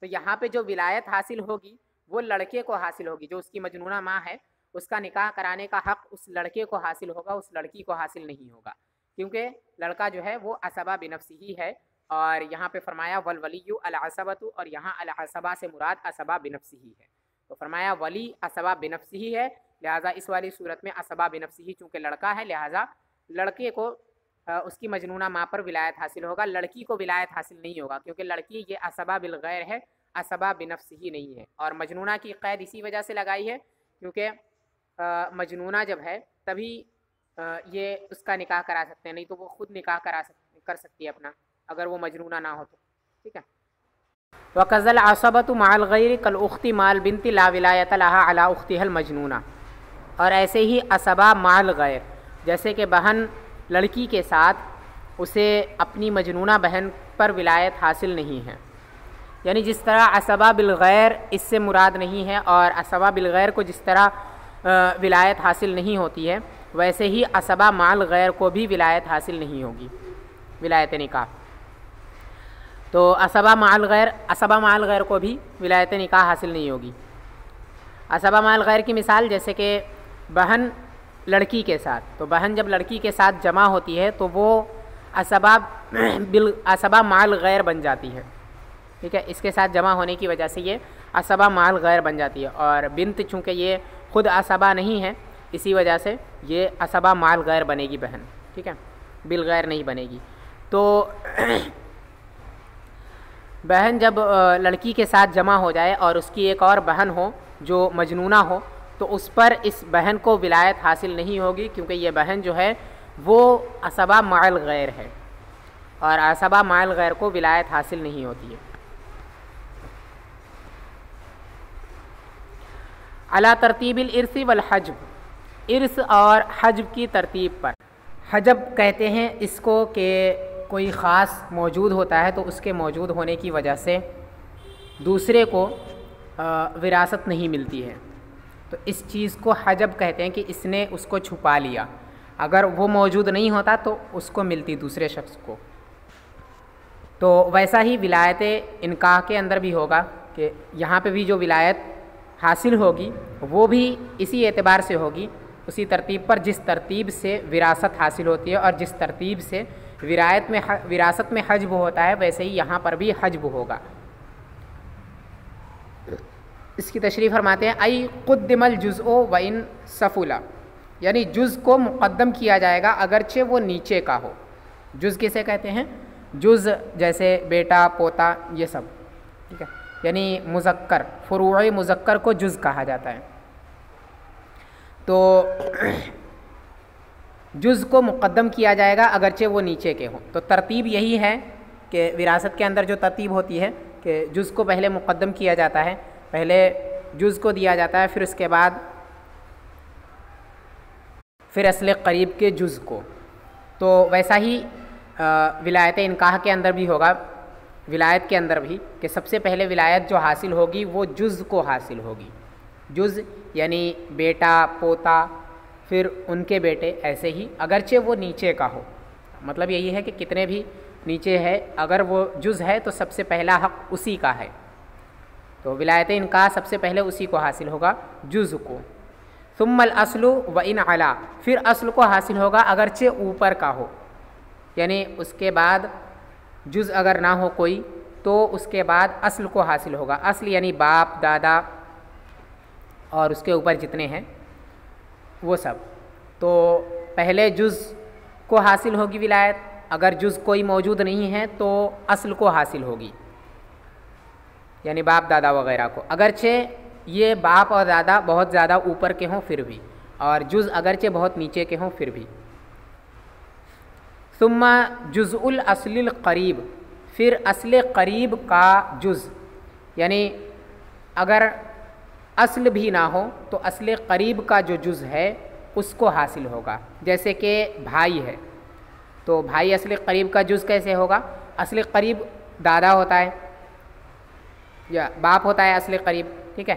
तो यहाँ पे जो विलायत हासिल होगी वो लड़के को हासिल होगी, जो उसकी मजनूना माँ है उसका निकाह कराने का हक़ उस लड़के को हासिल होगा, उस लड़की को हासिल नहीं होगा, क्योंकि लड़का जो है वो असबा बिनफ्सिही है। और यहाँ पे फरमाया वल वलियु अल असबतु, और यहाँ अल असबा से मुराद असबा बिनफ्सिही है। तो फरमाया वली असबा बिनफ्सिही है, लिहाजा इस वाली सूरत में असबा बिनफ्सिही चूँकि लड़का है, लिहाजा लड़के को उसकी मजनूना माँ पर विलायत हासिल होगा, लड़की को विलायत हासिल नहीं होगा, क्योंकि लड़की ये असबा बिल गैर है, असबा बिनफ्सिही नहीं है। और मजनूना की क़ैद इसी वजह से लगाई है क्योंकि मजनूना जब है तभी ये उसका निकाह करा सकते हैं, नहीं तो वो खुद निकाह कर सकती है अपना, अगर वो मजनूना ना हो तो। ठीक है। वक़ज़ल असबतु माल गैर कल उख्ती माल बिनती ला विलायत लहा अला उख्तिहल मजनूना, और ऐसे ही असबा माल गैर, जैसे कि बहन लड़की के साथ उसे अपनी मजनूना बहन पर विलायत हासिल नहीं है, यानी जिस तरह असबा बिल गैर इससे मुराद नहीं है और असबा बिल गैर को जिस तरह विलायत हासिल नहीं होती है, वैसे ही असबा माल गैर को भी विलायत हासिल नहीं होगी, विलायत निकाह। तो असबा माल गैर को भी विलायत निकाह हासिल नहीं होगी। असबा माल गैर की मिसाल जैसे कि बहन लड़की के साथ, तो बहन जब लड़की के साथ जमा होती है तो वो असबा माल गैर बन जाती है। ठीक है, इसके साथ जमा होने की वजह से ये असबा माल गैर बन जाती है। और बिन्त चूँकि ये ख़ुद असबा नहीं है, इसी वजह से ये असबा माल गैर बनेगी बहन। ठीक है, बिल गैर नहीं बनेगी। तो बहन जब लड़की के साथ जमा हो जाए और उसकी एक और बहन हो जो मजनूना हो, तो उस पर इस बहन को विलायत हासिल नहीं होगी, क्योंकि ये बहन जो है वो असबा माल गैर है और असबा माल गैर को विलायत हासिल नहीं होती है। अला तरतीबिल इर्सी वल हज्ब, इर्स और हज्ब की तरतीब पर। हजब कहते हैं इसको कि कोई ख़ास मौजूद होता है तो उसके मौजूद होने की वजह से दूसरे को विरासत नहीं मिलती है, तो इस चीज़ को हजब कहते हैं कि इसने उसको छुपा लिया। अगर वो मौजूद नहीं होता तो उसको मिलती दूसरे शख्स को। तो वैसा ही विलायत इनकाह के अंदर भी होगा कि यहाँ पे भी जो विलायत हासिल होगी वो भी इसी एतबार से होगी, उसी तरतीब पर जिस तरतीब से विरासत हासिल होती है, और जिस तरतीब से विरासत में हज्ब होता है वैसे ही यहाँ पर भी हज्ब होगा। इसकी तशरीह फरमाते हैं आई क़ुद्दिमल जुज़्ओ व इन सफ़ुला, यानी जुज़ को मुक़द्दम किया जाएगा अगरचे वो नीचे का हो। जुज़ किसे कहते हैं? जुज़ जैसे बेटा पोता ये सब। ठीक है, यानी मुज़क्कर, फ़ुरूअ मुज़क्कर को जुज़ कहा जाता है। तो जुज़ को मुक़द्दम किया जाएगा अगरचे वो नीचे के हों। तो तरतीब यही है कि विरासत के अंदर जो तरतीब होती है कि जुज़ को पहले मुक़द्दम किया जाता है, पहले जुज़ को दिया जाता है, फिर उसके बाद फिर असले करीब के जुज़ को। तो वैसा ही विलायत इनकाह के अंदर भी होगा, विलायत के अंदर भी, कि सबसे पहले विलायत जो हासिल होगी वो जुज़ को हासिल होगी। जुज़ यानी बेटा पोता, फिर उनके बेटे, ऐसे ही अगरचे वो नीचे का हो। मतलब यही है कि कितने भी नीचे है, अगर वो जुज़ है तो सबसे पहला हक़ उसी का है। तो विलायत इनकाह सबसे पहले उसी को हासिल होगा, जुज़ को। सुम्मल अस्लु व इन अला, फिर अस्ल को हासिल होगा अगरचे ऊपर का हो, यानी उसके बाद जुज़ अगर ना हो कोई तो उसके बाद अस्ल को हासिल होगा। अस्ल यानी बाप दादा और उसके ऊपर जितने हैं वो सब। तो पहले जुज़ को हासिल होगी विलायत, अगर जुज़ कोई मौजूद नहीं है तो अस्ल को हासिल होगी, यानी बाप दादा वगैरह को, अगरचे ये बाप और दादा बहुत ज़्यादा ऊपर के हों फिर भी, और जुज़ अगरचे बहुत नीचे के हों फिर भी। सुम्मा जुज़उल अस्लिल करीब, फिर असले करीब का जुज़, यानी अगर अस्ल भी ना हो तो असले करीब का जो जुज़ है उसको हासिल होगा। जैसे कि भाई है तो भाई असले करीब का जुज़ कैसे होगा? असले करीब दादा होता है या बाप होता है असले करीब। ठीक है,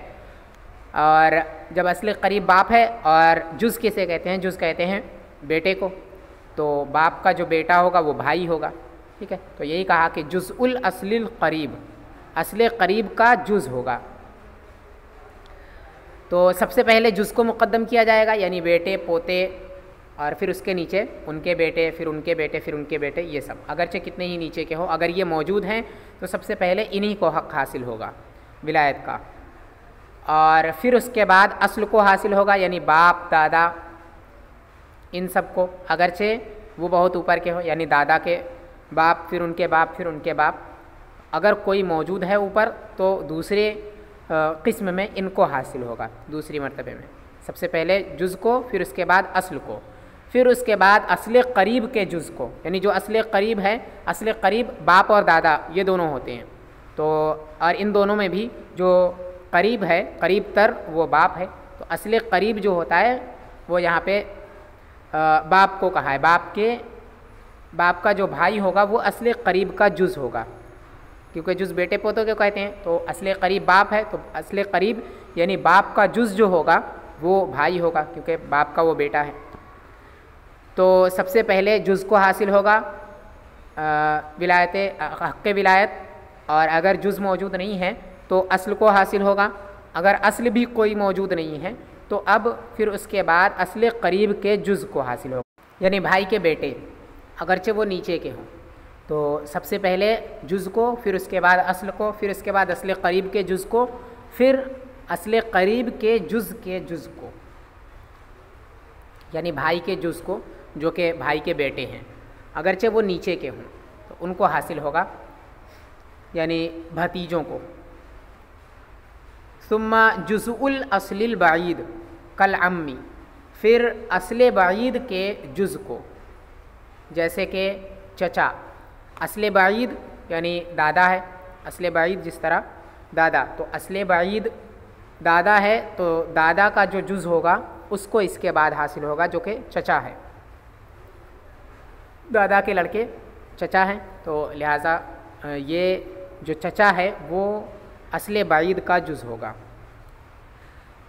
और जब असले करीब बाप है, और जुज़ किसे कहते हैं? जुज़ कहते हैं बेटे को, तो बाप का जो बेटा होगा वो भाई होगा। ठीक है, तो यही कहा कि जुज़उल अस्लिल करीब, असले करीब का जुज़ होगा। तो सबसे पहले जुज़ को मुक़द्दम किया जाएगा, यानी बेटे पोते, और फिर उसके नीचे उनके बेटे, फिर उनके बेटे, फिर उनके बेटे, ये सब अगरचे कितने ही नीचे के हो, अगर ये मौजूद हैं तो सबसे पहले इन्हीं को हक़ हासिल होगा विलायत का। और फिर उसके बाद अस्ल को हासिल होगा, यानी बाप दादा इन सब को, अगरचे वो बहुत ऊपर के हो, यानी दादा के बाप, फिर उनके बाप, फिर उनके बाप, अगर कोई मौजूद है ऊपर तो दूसरे किस्म में इनको हासिल होगा, दूसरी मर्तबे में। सबसे पहले जुज़ को, फिर उसके बाद अस्ल को, फिर उसके बाद असले करीब के जुज़ को, यानी जो असले करीब है, असले करीब बाप और दादा ये दोनों होते हैं। तो और इन दोनों में भी जो करीब है, करीब तर वो बाप है, तो असले करीब जो होता है वो यहाँ पे बाप को कहा है। बाप का जो भाई होगा वो असले करीब का जुज़ होगा, क्योंकि जुज़ बेटे पोतों के कहते हैं। तो असले करीब बाप है, तो असले करीब यानी बाप का जुज़ जो होगा वो भाई होगा, क्योंकि बाप का वो बेटा है। तो सबसे पहले जुज़ को हासिल होगा हक़ विलायत, और अगर जुज़ मौजूद नहीं है तो अस्ल को हासिल होगा। अगर अस्ल भी कोई मौजूद नहीं है तो अब फिर उसके बाद असले करीब के जुज़ को हासिल होगा, यानी भाई के बेटे अगरचे वो नीचे के हों। तो सबसे पहले जुज़ को, फिर उसके बाद अस्ल को, फिर उसके बाद असले करीब के जुज़ को, फिर असले करीब के जुज़ को, यानी भाई के जुज़ को, जो कि भाई के बेटे हैं, अगरचे वो नीचे के हों तो उनको हासिल होगा, यानी भतीजों को। सुम्मा जुज़उल अस्लिल बाईद कल अम्मी, फिर असले बाईद के जुज़ को, जैसे कि चचा, असले बाईद यानी दादा है, असले बाईद जिस तरह दादा, तो असले बाईद दादा है तो दादा का जो जुज़ होगा उसको इसके बाद हासिल होगा, जो कि चचा है। दादा के लड़के चचा हैं, तो लिहाजा ये जो चचा है वो असले बाईद का जुज़ होगा।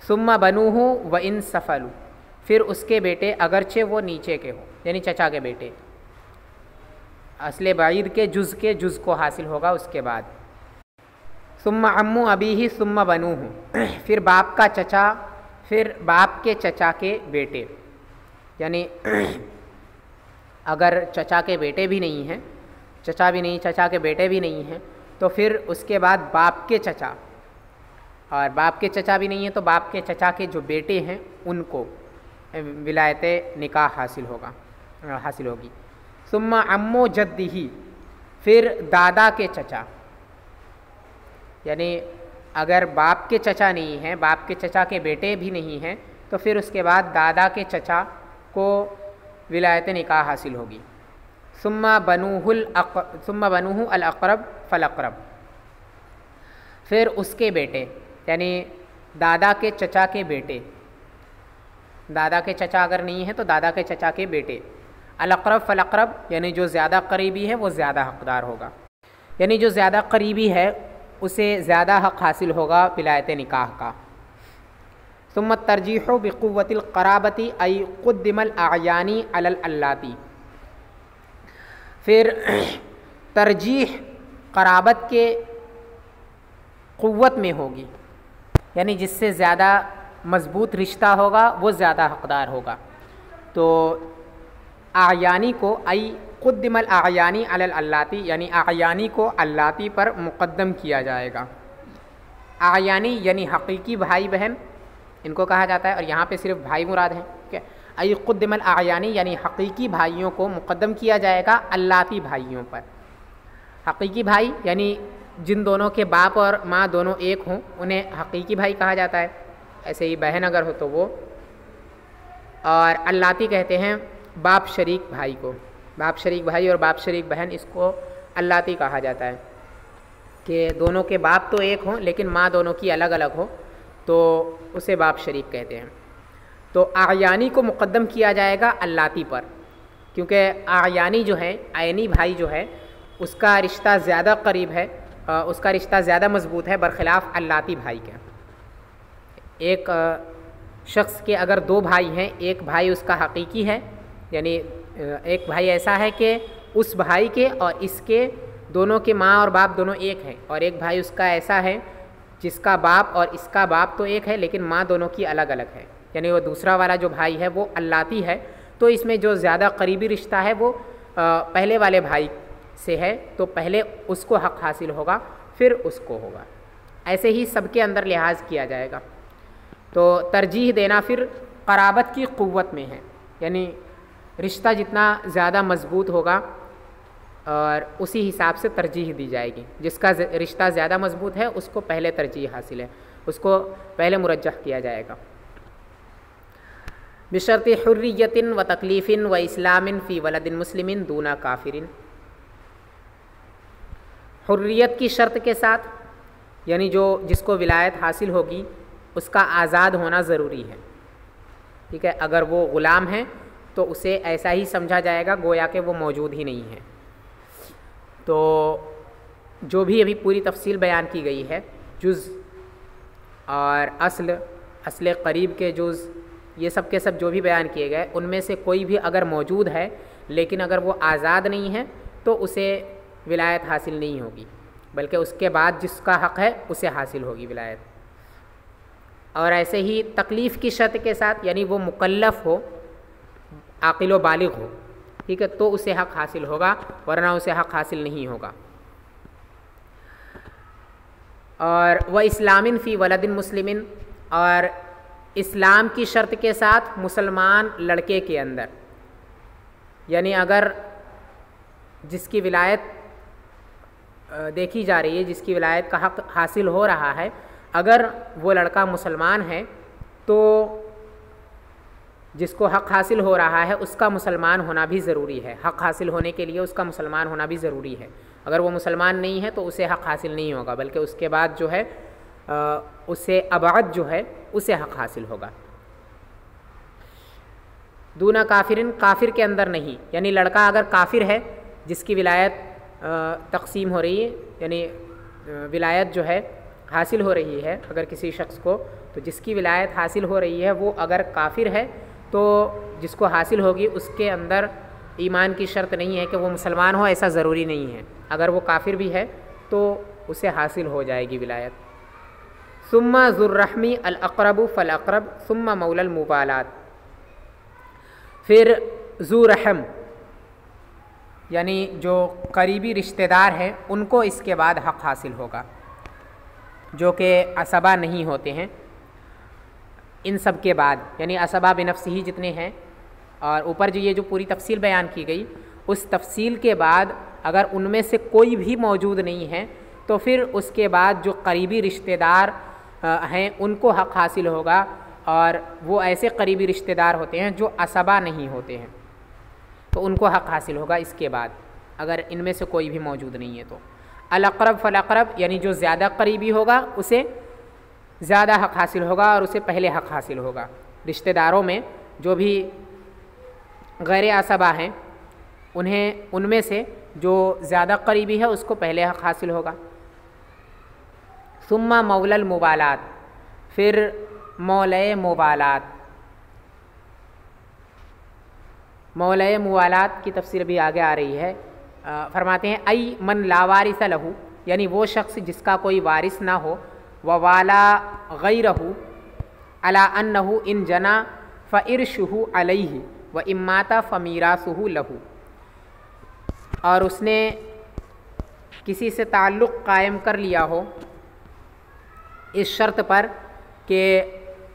सुम्मा बनूहु व इन सफ़लू, फिर उसके बेटे अगरचे वो नीचे के हो, यानी चचा के बेटे, असले बाईद के जुज़ को हासिल होगा उसके बाद। सुम्मा अम्मू अबी ही सुम्मा बनूहु, फिर बाप का चचा, फिर बाप के चचा के बेटे, यानी अगर चचा के बेटे भी नहीं हैं, चचा भी नहीं, चचा के बेटे भी नहीं हैं, तो फिर उसके बाद बाप के चचा, और बाप के चचा भी नहीं है तो बाप के चचा के जो बेटे हैं उनको विलायत निकाह हासिल होगी। सुम्मा अम्मो जद्दिही, फिर दादा के चचा, यानी अगर बाप के चचा नहीं हैं, बाप के चचा के बेटे भी नहीं हैं, तो फिर उसके बाद दादा के चचा को विलायत निकाह हासिल होगी। सुम्मा बनूहु अल अक़रब फ़ल अक़रब, फिर उसके बेटे, यानी दादा के चचा के बेटे, दादा के चचा अगर नहीं है तो दादा के चचा के बेटे, अल अक़रब फ़ल अक़रब, यानी जो ज़्यादा करीबी है वो ज़्यादा हक़दार होगा, यानी जो ज़्यादा करीबी है उसे ज़्यादा हक़ हासिल होगा विलायत निकाह का। सुम्मा तरजीहु बिक़ुव्वतिल क़राबती आई क़ुद्दिमल अयानी अलल अल्लाती, फिर तरजीह क़राबत के क़ुव्वत में होगी, यानी जिससे ज़्यादा मज़बूत रिश्ता होगा वो ज़्यादा हक़दार होगा। तो आयानी को आई क़ुद्दिमल आयानी अलल अल्लाती, यानी आयानी को अल्लाती पर मुक़द्दम किया जाएगा। आयानी यानी हकीकी भाई बहन इनको कहा जाता है, और यहाँ पे सिर्फ भाई मुराद हैं। ठीक है, आई क़ुद्दिमल आयानी यानी हकीकी भाइयों को मुक़द्दम किया जाएगा अल्लाती भाइयों पर। हकीकी भाई यानी जिन दोनों के बाप और माँ दोनों एक हों उन्हें हकीकी भाई कहा जाता है, ऐसे ही बहन अगर हो तो वो। और अल्लाती कहते हैं बाप शरीक भाई को, बाप शरीक भाई और बाप शरीक बहन, इसको अल्लाती कहा जाता है कि दोनों के बाप तो एक हों लेकिन माँ दोनों की अलग अलग हो, तो उसे बाप शरीक कहते हैं। तो आयानी को मुक़द्दम किया जाएगा अल्लाती पर, क्योंकि आयानी जो है, आयनी भाई जो है, उसका रिश्ता ज़्यादा करीब है, उसका रिश्ता ज़्यादा मज़बूत है बरख़िलाफ़ अल्लाती भाई के। एक शख्स के अगर दो भाई हैं, एक भाई उसका हकीकी है, यानी एक भाई ऐसा है कि उस भाई के और इसके दोनों के माँ और बाप दोनों एक हैं, और एक भाई उसका ऐसा है जिसका बाप और इसका बाप तो एक है लेकिन माँ दोनों की अलग अलग है, यानी वो दूसरा वाला जो भाई है वो अल्लाती है, तो इसमें जो ज़्यादा करीबी रिश्ता है वो पहले वाले भाई से है, तो पहले उसको हक़ हासिल होगा फिर उसको होगा। ऐसे ही सबके अंदर लिहाज किया जाएगा। तो तरजीह देना फिर क़राबत की क़ुव्वत में है, यानी रिश्ता जितना ज़्यादा मज़बूत होगा और उसी हिसाब से तरजीह दी जाएगी। जिसका रिश्ता ज़्यादा मज़बूत है उसको पहले तरजीह हासिल है, उसको पहले मुरज्जह किया जाएगा। बिशर्ति हुर्रियतिन व तकलीफ़िन व इस्लामिन फ़ी वलदिन मुस्लिमिन दूना काफिरिन। हुर्रियत की शर्त के साथ, यानी जो जिसको विलायत हासिल होगी उसका आज़ाद होना ज़रूरी है। ठीक है, अगर वो ग़ुलाम है तो उसे ऐसा ही समझा जाएगा गोया कि वो मौजूद ही नहीं है। तो जो भी अभी पूरी तफसील बयान की गई है, जुज़ और अस्ल करीब के जुज़, ये सब के सब जो भी बयान किए गए, उनमें से कोई भी अगर मौजूद है लेकिन अगर वो आज़ाद नहीं है तो उसे विलायत हासिल नहीं होगी, बल्कि उसके बाद जिसका हक़ है उसे हासिल होगी विलायत। और ऐसे ही तकलीफ़ की शर्त के साथ, यानी वो मुकल्लफ़ हो, आक़िल व बालिग़ हो, ठीक है, तो उसे हक़ हासिल होगा, वरना उसे हक़ हासिल नहीं होगा। और वह इस्लामिन फ़ी वलदिन मुस्लिमिन, और इस्लाम की शर्त के साथ मुसलमान लड़के के अंदर, यानी अगर जिसकी विलायत देखी जा रही है, जिसकी विलायत का हक़ हासिल हो रहा है, अगर वो लड़का मुसलमान है तो जिसको हक़ हासिल हो रहा है उसका मुसलमान होना भी ज़रूरी है। हक़ हासिल होने के लिए उसका मुसलमान होना भी ज़रूरी है। अगर वो मुसलमान नहीं है तो उसे हक़ हासिल नहीं होगा, बल्कि उसके बाद जो है उससे अबाद जो है उसे हक़ हासिल होगा। दूना काफिरिन, काफिर के अंदर नहीं, यानी लड़का अगर काफिर है जिसकी विलायत तक़सीम हो रही है, यानी विलायत जो है हासिल हो रही है अगर किसी शख्स को, तो जिसकी विलायत हासिल हो रही है वो अगर काफिर है तो जिसको हासिल होगी उसके अंदर ईमान की शर्त नहीं है कि वो मुसलमान हो, ऐसा ज़रूरी नहीं है। अगर वो काफिर भी है तो उसे हासिल हो जाएगी विलायत। सुम्मा ज़ुर्रहमी अल अक़रबु फ़ल अक़रब सुम्मा मौलल मुबालात, फिर ज़ुर्रहम यानी जो करीबी रिश्तेदार हैं उनको इसके बाद हक़ हासिल होगा, जो कि असबा नहीं होते हैं। इन सब के बाद, यानी असबा बिनफ्सिही जितने हैं, और ऊपर जो ये जो पूरी तफसील बयान की गई, उस तफसील के बाद अगर उनमें से कोई भी मौजूद नहीं है तो फिर उसके बाद जो करीबी रिश्तेदार हैं उनको हक़ हासिल होगा, और वो ऐसे करीबी रिश्तेदार होते हैं जो असबा नहीं होते हैं, तो उनको हक़ हासिल होगा इसके बाद, अगर इनमें से कोई भी मौजूद नहीं है तो। अल-अक़रब फ़ल-अक़रब, यानी जो ज़्यादा करीबी होगा उसे ज़्यादा हक़ हासिल होगा और उसे पहले हक़ हासिल होगा। रिश्तेदारों में जो भी गैर असबा हैं उन्हें उनमें से जो ज़्यादा करीबी है उसको पहले हक़ हासिल होगा। सुम्मा मौलल मुबालात, फिर मौले मुबालात। मौले मुबालात की तफसीर भी आगे आ रही है। फरमाते हैं आई मन ला वारिस लहू, यानी वो शख्स जिसका कोई वारिस ना हो, व वाला गैरहू अला अन्नहु इन जना फ़इरशुहु अलैहि व इम्माता फ़मीरासुहु लहू, और उसने किसी से ताल्लुक़ कायम कर लिया हो इस शर्त पर कि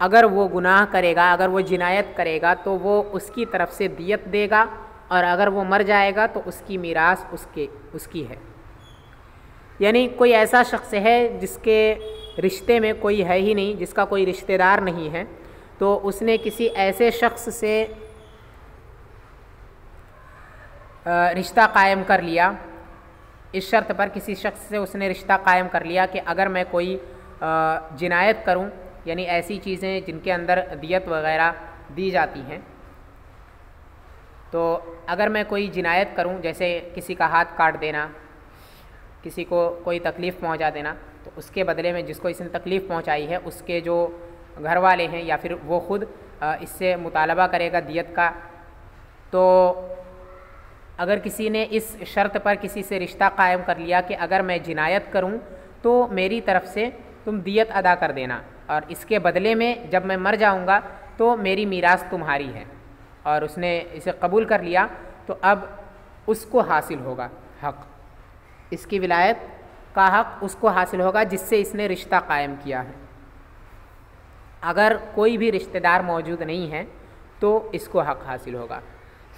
अगर वो गुनाह करेगा, अगर वो जिनायत करेगा तो वो उसकी तरफ से दियत देगा, और अगर वो मर जाएगा तो उसकी मीरास उसकी है। यानी कोई ऐसा शख्स है जिसके रिश्ते में कोई है ही नहीं, जिसका कोई रिश्तेदार नहीं है, तो उसने किसी ऐसे शख्स से रिश्ता कायम कर लिया, इस शर्त पर किसी शख्स से उसने रिश्ता कायम कर लिया कि अगर मैं कोई जिनायत करूं, यानी ऐसी चीज़ें जिनके अंदर दियत वग़ैरह दी जाती हैं, तो अगर मैं कोई जिनायत करूं, जैसे किसी का हाथ काट देना, किसी को कोई तकलीफ़ पहुंचा देना, तो उसके बदले में जिसको इसने तकलीफ़ पहुंचाई है उसके जो घर वाले हैं या फिर वो ख़ुद इससे मुतालबा करेगा दियत का। तो अगर किसी ने इस शर्त पर किसी से रिश्ता कायम कर लिया कि अगर मैं जिनायत करूं तो मेरी तरफ से तुम दियत अदा कर देना, और इसके बदले में जब मैं मर जाऊँगा तो मेरी मीरास तुम्हारी है। और उसने इसे कबूल कर लिया तो अब उसको हासिल होगा हक़, इसकी विलायत का हक़ उसको हासिल होगा जिससे इसने रिश्ता कायम किया है। अगर कोई भी रिश्तेदार मौजूद नहीं है तो इसको हक़ हासिल होगा।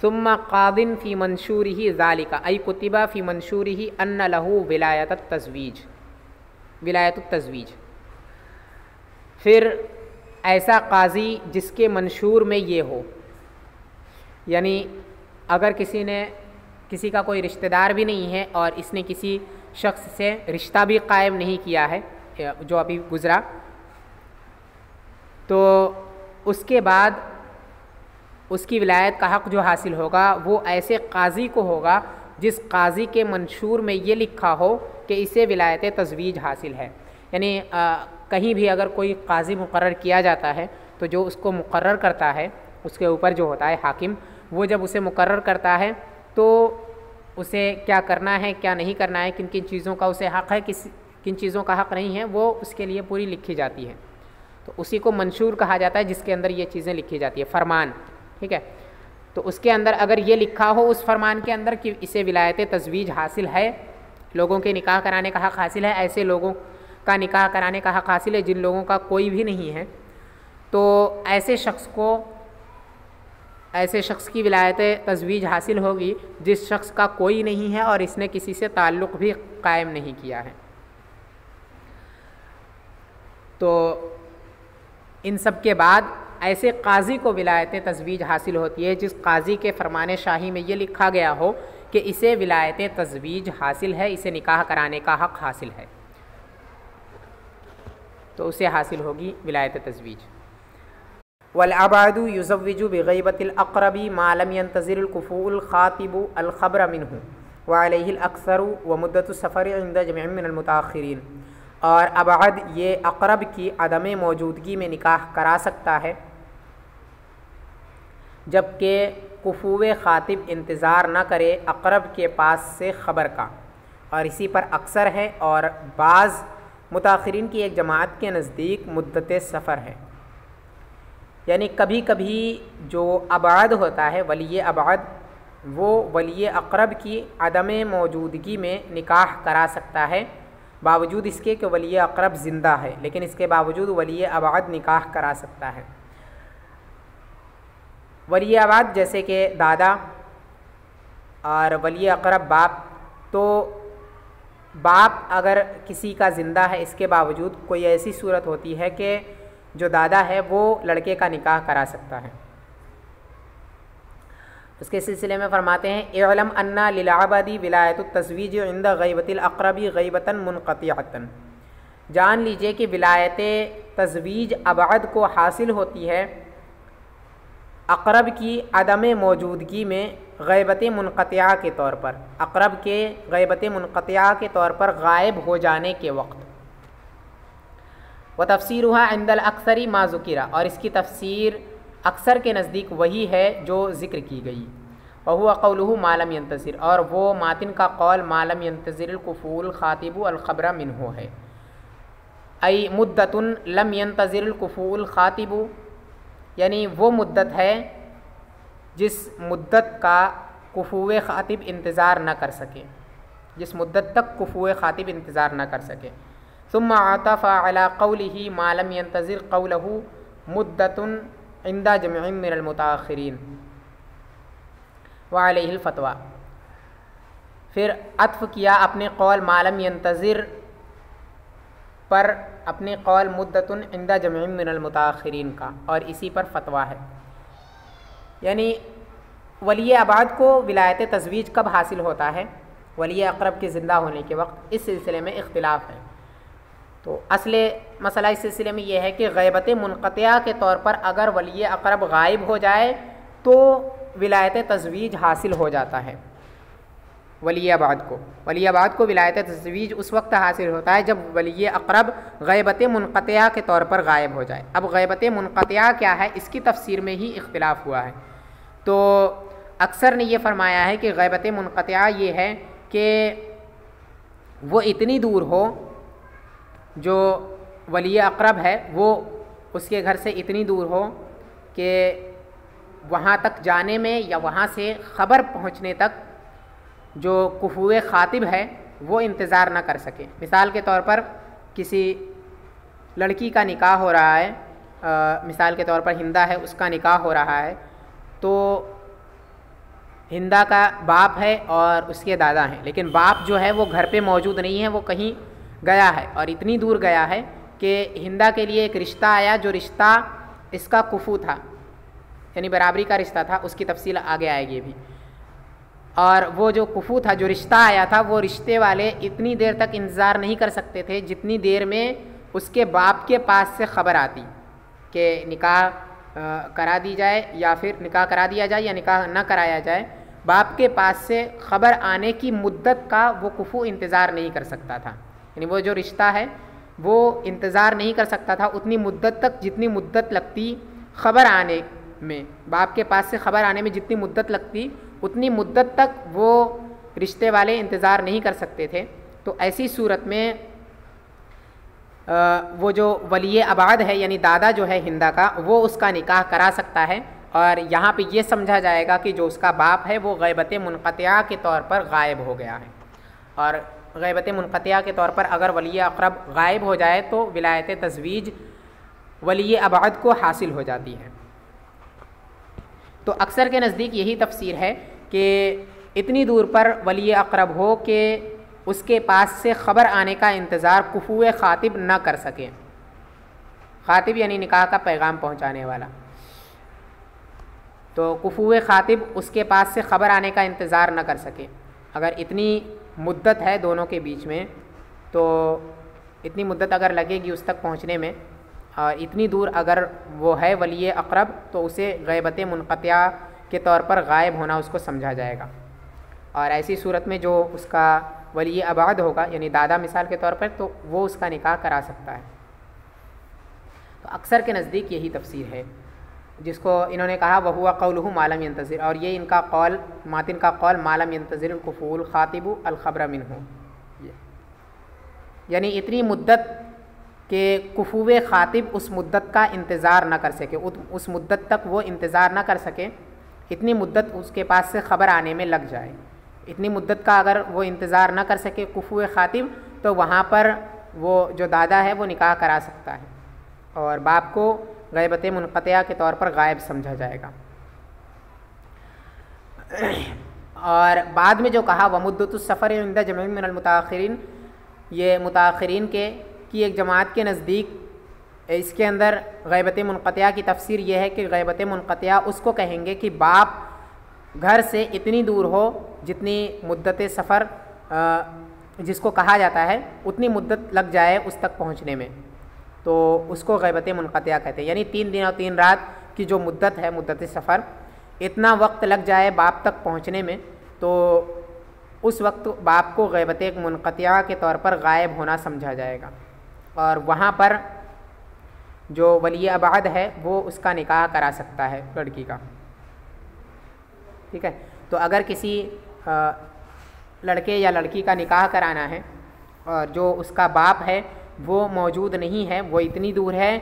सुम्मा कादिन फ़ी मंशूरिही ज़ालिका आई कुतिबा फ़ी मंशूरिही अन्न लहू विलायत तज़वीज। फिर ऐसा काजी जिसके मंशूर में ये हो, यानी अगर किसी का कोई रिश्तेदार भी नहीं है और इसने किसी शख्स से रिश्ता भी कायम नहीं किया है जो अभी गुज़रा, तो उसके बाद उसकी विलायत का हक़ जो हासिल होगा वो ऐसे काजी को होगा जिस काजी के मंशूर में ये लिखा हो कि इसे विलायत तज़वीज हासिल है। यानी कहीं भी अगर कोई काजी मुकर्रर किया जाता है तो जो उसको मुकर्रर करता है उसके ऊपर जो होता है हाकिम, वो जब उसे मुकर्रर करता है तो उसे क्या करना है क्या नहीं करना है, किन किन चीज़ों का उसे हक़ है, किन चीज़ों का हक़ नहीं है, वो उसके लिए पूरी लिखी जाती है। तो उसी को मंशूर कहा जाता है जिसके अंदर ये चीज़ें लिखी जाती है, फरमान। ठीक है, तो उसके अंदर अगर ये लिखा हो उस फरमान के अंदर कि इसे विलायत तज़वीज हासिल है, लोगों के निकाह कराने का हक़ हासिल है, ऐसे लोगों का निकाह कराने का हक़ हासिल है जिन लोगों का कोई भी नहीं है, तो ऐसे शख्स की विलायत तज़वीज हासिल होगी जिस शख्स का कोई नहीं है और इसने किसी से ताल्लुक़ भी कायम नहीं किया है। तो इन सब के बाद ऐसे काजी को विलायत तज़वीज हासिल होती है जिस काजी के फरमान शाही में ये लिखा गया हो कि इसे विलायत तज़वीज हासिल है, इसे निकाह कराने का हक़ हासिल है, तो उसे हासिल होगी विलायत तज़वीज। वल अबादु युज़व्विजु बिग़ैबतिल अक़रबी मा लम यंतज़िरिल कुफ़ूल ख़ातिबु अल ख़बर मिन्हु व अलैहिल अक्सरु व मुद्दतु सफ़र इंद जमीअ मिनल मुताख़िरीन। और अबाद ये अक़रब की अदम मौजूदगी में निकाह करा सकता है जबकि कुफ़ूवे ख़ातिब इंतज़ार न करे अक़रब के पास से ख़बर का, और इसी पर अक्सर है और बाज़ मुताख़िरीन की एक जमात के नज़दीक मुद्दत सफ़र है। यानी कभी कभी जो अबाद होता है वली अबाद, वो वली अक़रब की अदम मौजूदगी में निकाह करा सकता है बावजूद इसके कि वली अक़रब ज़िंदा है, लेकिन इसके बावजूद वली अबाद निकाह करा सकता है। वली अबाद जैसे कि दादा और वली अक़रब बाप, तो बाप अगर किसी का ज़िंदा है इसके बावजूद कोई ऐसी सूरत होती है कि जो दादा है वो लड़के का निकाह करा सकता है। उसके सिलसिले में फरमाते हैं इअलम अन्ना लिल अबादी विलायतुत तज़वीज इंद गैबतिल अक़रबी गैबतन मुनक़तिअतन। जान लीजिए कि विलायत तज़वीज अबाद को हासिल होती है अक़रब की अदम मौजूदगी में गैबत मुनक़तिआ के तौर पर, अक़रब के गैबत मुनक़तिआ के तौर पर गायब हो जाने के वक्त। व तफ़सीरुहा इंदल अक्सरी मा ज़ुकिरा, और इसकी तफ़सीर अक्सर के नज़दीक वही है जो ज़िक्र की गई। वहुवा क़ौलुहु मा लम यंतज़िर, और वो मातिन का कौल मा लम यंतज़िरिल कुफ़ूल ख़ातिबु अल ख़बर मिन्हु है। आई मुद्दतुन लम यंतज़िरिल कुफ़ूल ख़ातिबु, यानी वो मुद्दत है जिस मुद्दत का कुफ़ूए ख़ातिब इंतज़ार न कर सके, जिस मुद्दत तक कुफ़ूए ख़ातिब इंतज़ार न कर सके। सुम्मा अतफ़ा अला क़ौलिही मा लम यंतज़िर क़ौलहु मुद्दतुन इंदा जमीअ मिनल मुताख़िरीन व अलैहिल फ़तवा। फिर अत्फ़ किया अपने कौल मा लम यंतज़िर पर अपने कौल मुद्दतुन इंदा जमीअ मिनल मुताख़िरीन का, और इसी पर फ़तवा है। यानी वली अबाद को विलायत तज़वीज कब हासिल होता है? वली अक़रब के ज़िंदा होने के वक्त। इस सिलसिले में इख्तिलाफ़ है। तो असले मसला इस सिलसिले में यह है कि गैबत मुनक़तिआ के तौर पर अगर वली अक़रब गायब हो जाए तो विलायत तज़वीज हासिल हो जाता है वली अबाद को विलायत तज़वीज उस वक्त हासिल होता है जब वली अक़रब गैबत मुनक़तिआ के तौर पर गायब हो जाए। अब गैबत मुनक़तिआ क्या है, इसकी तफ़सीर में ही इख्तिलाफ़ हुआ है। तो अक्सर ने यह फ़रमाया है कि गैबत मुनक़तिआ ये है कि वो इतनी दूर हो जो वली अक़रब है वो उसके घर से इतनी दूर हो कि वहाँ तक जाने में या वहाँ से ख़बर पहुँचने तक जो कुफ़ुए ख़ातिब है वो इंतज़ार ना कर सके। मिसाल के तौर पर किसी लड़की का निकाह हो रहा है, मिसाल के तौर पर हिंदा है, उसका निकाह हो रहा है, तो हिंदा का बाप है और उसके दादा हैं, लेकिन बाप जो है वो घर पे मौजूद नहीं है, वो कहीं गया है और इतनी दूर गया है कि हिंदा के लिए एक रिश्ता आया, जो रिश्ता इसका कुफू था, यानी बराबरी का रिश्ता था, उसकी तफसील आगे आएगी भी। और वो जो कुफू था, जो रिश्ता आया था, वो रिश्ते वाले इतनी देर तक इंतज़ार नहीं कर सकते थे जितनी देर में उसके बाप के पास से ख़बर आती कि निकाह करा दी जाए या फिर निकाह करा दिया जाए या निकाह न कराया जाए। बाप के पास से ख़बर आने की मुद्दत का वो कुफू इंतज़ार नहीं कर सकता था, यानी वो जो रिश्ता है वो इंतज़ार नहीं कर सकता था उतनी मुद्दत तक जितनी मुद्दत लगती ख़बर आने में। बाप के पास से ख़बर आने में जितनी मुद्दत लगती उतनी मुद्दत तक वो रिश्ते वाले इंतज़ार नहीं कर सकते थे। तो ऐसी सूरत में वो जो वली अबाद है यानी दादा जो है हिंदा का, वो उसका निकाह करा सकता है। और यहाँ पे ये समझा जाएगा कि जो उसका बाप है वो ग़ैबत मुनक़तिया के तौर पर गायब हो गया है। और ग़ैबत मुनक़तिया के तौर पर अगर वली अक़रब गायब हो जाए तो विलायत तज़वीज वली अबाद को हासिल हो जाती है। तो अक्सर के नज़दीक यही तफसीर है कि इतनी दूर पर वली अक़रब हो कि उसके पास से ख़बर आने का इंतज़ार कुफुए ख़ातिब न कर सके। ख़ातिब यानी निकाह का पैगाम पहुँचाने वाला। तो कुफुए ख़ातिब उसके पास से ख़बर आने का इंतज़ार न कर सके। अगर इतनी मुद्दत है दोनों के बीच में, तो इतनी मुद्दत अगर लगेगी उस तक पहुँचने में, और इतनी दूर अगर वो है वली अक़रब, तो उसे ग़ैबत मुनक़तिया के तौर पर गायब होना उसको समझा जाएगा। और ऐसी सूरत में जो उसका वली अबाद होगा यानी दादा मिसाल के तौर पर, तो वो उसका निकाह करा सकता है। तो अक्सर के नज़दीक यही तफसीर है जिसको इन्होंने कहा वह हुआ क़ौलुहु मालम यंतज़िर, और ये इनका कौल मातिन का कौल मालम यंतज़िर कुफूल ख़ातिबु अल ख़बर मिन्हु, यानी इतनी मुद्दत के कुफुए ख़ातिब उस मुद्दत का इंतज़ार न कर सके, उस मुद्दत तक वो इंतज़ार न कर सके, इतनी मुद्दत उसके पास से ख़बर आने में लग जाए। इतनी मुद्दत का अगर वो इंतज़ार न कर सके कुफुए ख़ातिब, तो वहाँ पर वो जो दादा है वो निकाह करा सकता है और बाप को ग़ैबत मुनक़तिया के तौर पर गायब समझा जाएगा। और बाद में जो कहा वमुद्दतुस सफ़र इंद जमीअ मिनल मुताख़िरीन, ये मुताख़िरीन की एक जमात के नज़दीक इसके अंदर ग़ैबत मुनक़तिया की तफसीर ये है कि ग़ैबत मुनक़तिया उसको कहेंगे कि बाप घर से इतनी दूर हो जितनी मुद्दत सफ़र जिसको कहा जाता है उतनी मुद्दत लग जाए उस तक पहुँचने में, तो उसको ग़ैबत मुनक़तिया कहते हैं। यानी 3 दिन और 3 रात की जो मुद्दत है, मुद्दत सफ़र, इतना वक्त लग जाए बाप तक पहुँचने में, तो उस वक्त बाप को ग़ैबत मुनक़तिया के तौर पर गायब होना समझा जाएगा। और वहाँ पर जो वली अबाद है वो उसका निकाह करा सकता है लड़की का। ठीक है, तो अगर किसी लड़के या लड़की का निकाह कराना है और जो उसका बाप है वो मौजूद नहीं है, वो इतनी दूर है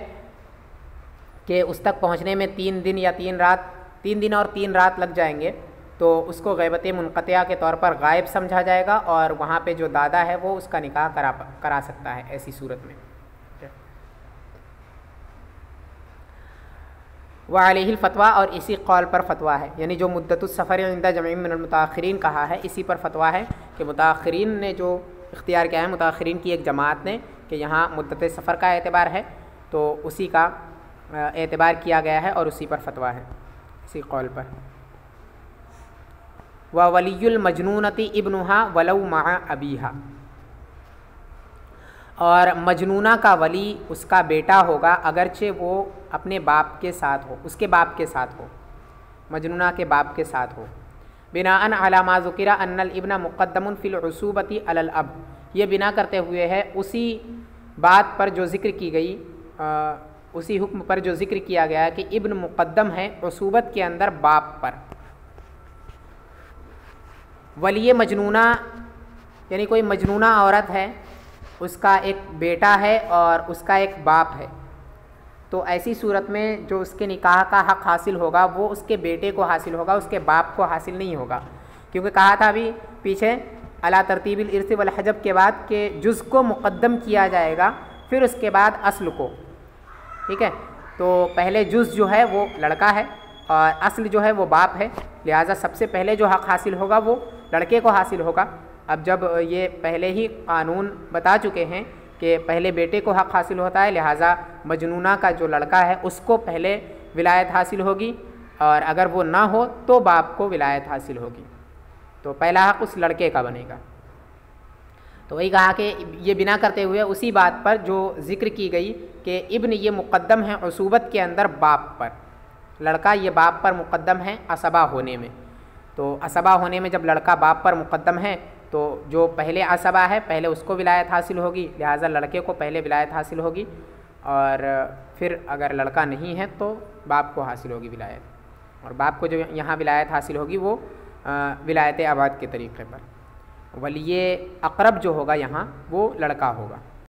कि उस तक पहुँचने में 3 दिन या 3 दिन और 3 रात लग जाएंगे, तो उसको ग़ैबत मुनक़तिया के तौर पर गायब समझा जाएगा और वहाँ पे जो दादा है वो उसका निकाह करा सकता है ऐसी सूरत में। व अलैहिल फ़तवा, और इसी कौल पर फ़तवा है, यानी जो मुद्दतुस सफ़र इंद जमीअ मिनल मुताख़िरीन कहा है इसी पर फ़तवा है कि मुताख़िरीन ने जो इख्तियार किया है, मुताख़िरीन की एक जमात ने, कि यहाँ मुद्दत सफ़र का एतबार है तो उसी का एतबार किया गया है और उसी पर फ़तवा है इसी कौल पर। व वलियुल मजनूनति इब्नुहा वलौ मआ अबीहा, और मजनूना का वली उसका बेटा होगा अगरचे वो अपने बाप के साथ हो, उसके बाप के साथ हो, मजनूना के बाप के साथ हो। बिनाअन अला मा ज़ुकिरा अन्नल इब्न मुक़द्दमुन फ़िल उसूबती अलल अब, ये बिना करते हुए है उसी बात पर जो ज़िक्र की गई, उसी हुक्म पर जो ज़िक्र किया गया है कि इब्न मुक़द्दम है उसूबत के अंदर बाप पर। वली मजनूना यानी कोई मजनूना औरत है उसका एक बेटा है और उसका एक बाप है, तो ऐसी सूरत में जो उसके निकाह का हक़ हासिल होगा वो उसके बेटे को हासिल होगा, उसके बाप को हासिल नहीं होगा। क्योंकि कहा था अभी पीछे अला तरतीबिल इर्स वल हजब के बाद कि जुज़ को मुक़द्दम किया जाएगा, फिर उसके बाद अस्ल को। ठीक है, तो पहले जुज़ जो है वो लड़का है और अस्ल जो है वो बाप है, लिहाजा सबसे पहले जो हक़ हासिल होगा वो लड़के को हासिल होगा। अब जब ये पहले ही कानून बता चुके हैं कि पहले बेटे को हक़ हासिल होता है, लिहाजा मजनूना का जो लड़का है उसको पहले विलायत हासिल होगी, और अगर वो ना हो तो बाप को विलायत हासिल होगी। तो पहला हक़ उस लड़के का बनेगा। तो वही कहा कि ये बिना करते हुए उसी बात पर जो ज़िक्र की गई कि इब्न ये मुक़द्दम है उसूबत के अंदर बाप पर, लड़का ये बाप पर मुक़द्दम है असबा होने में। तो असबा होने में जब लड़का बाप पर मुक़द्दम है तो जो पहले असबा है पहले उसको विलायत हासिल होगी, लिहाजा लड़के को पहले विलायत हासिल होगी, और फिर अगर लड़का नहीं है तो बाप को हासिल होगी विलायत, और बाप को जो यहाँ विलायत हासिल होगी वो विलायत आबाद के तरीक़े पर। वली अक़रब जो होगा यहाँ वो लड़का होगा।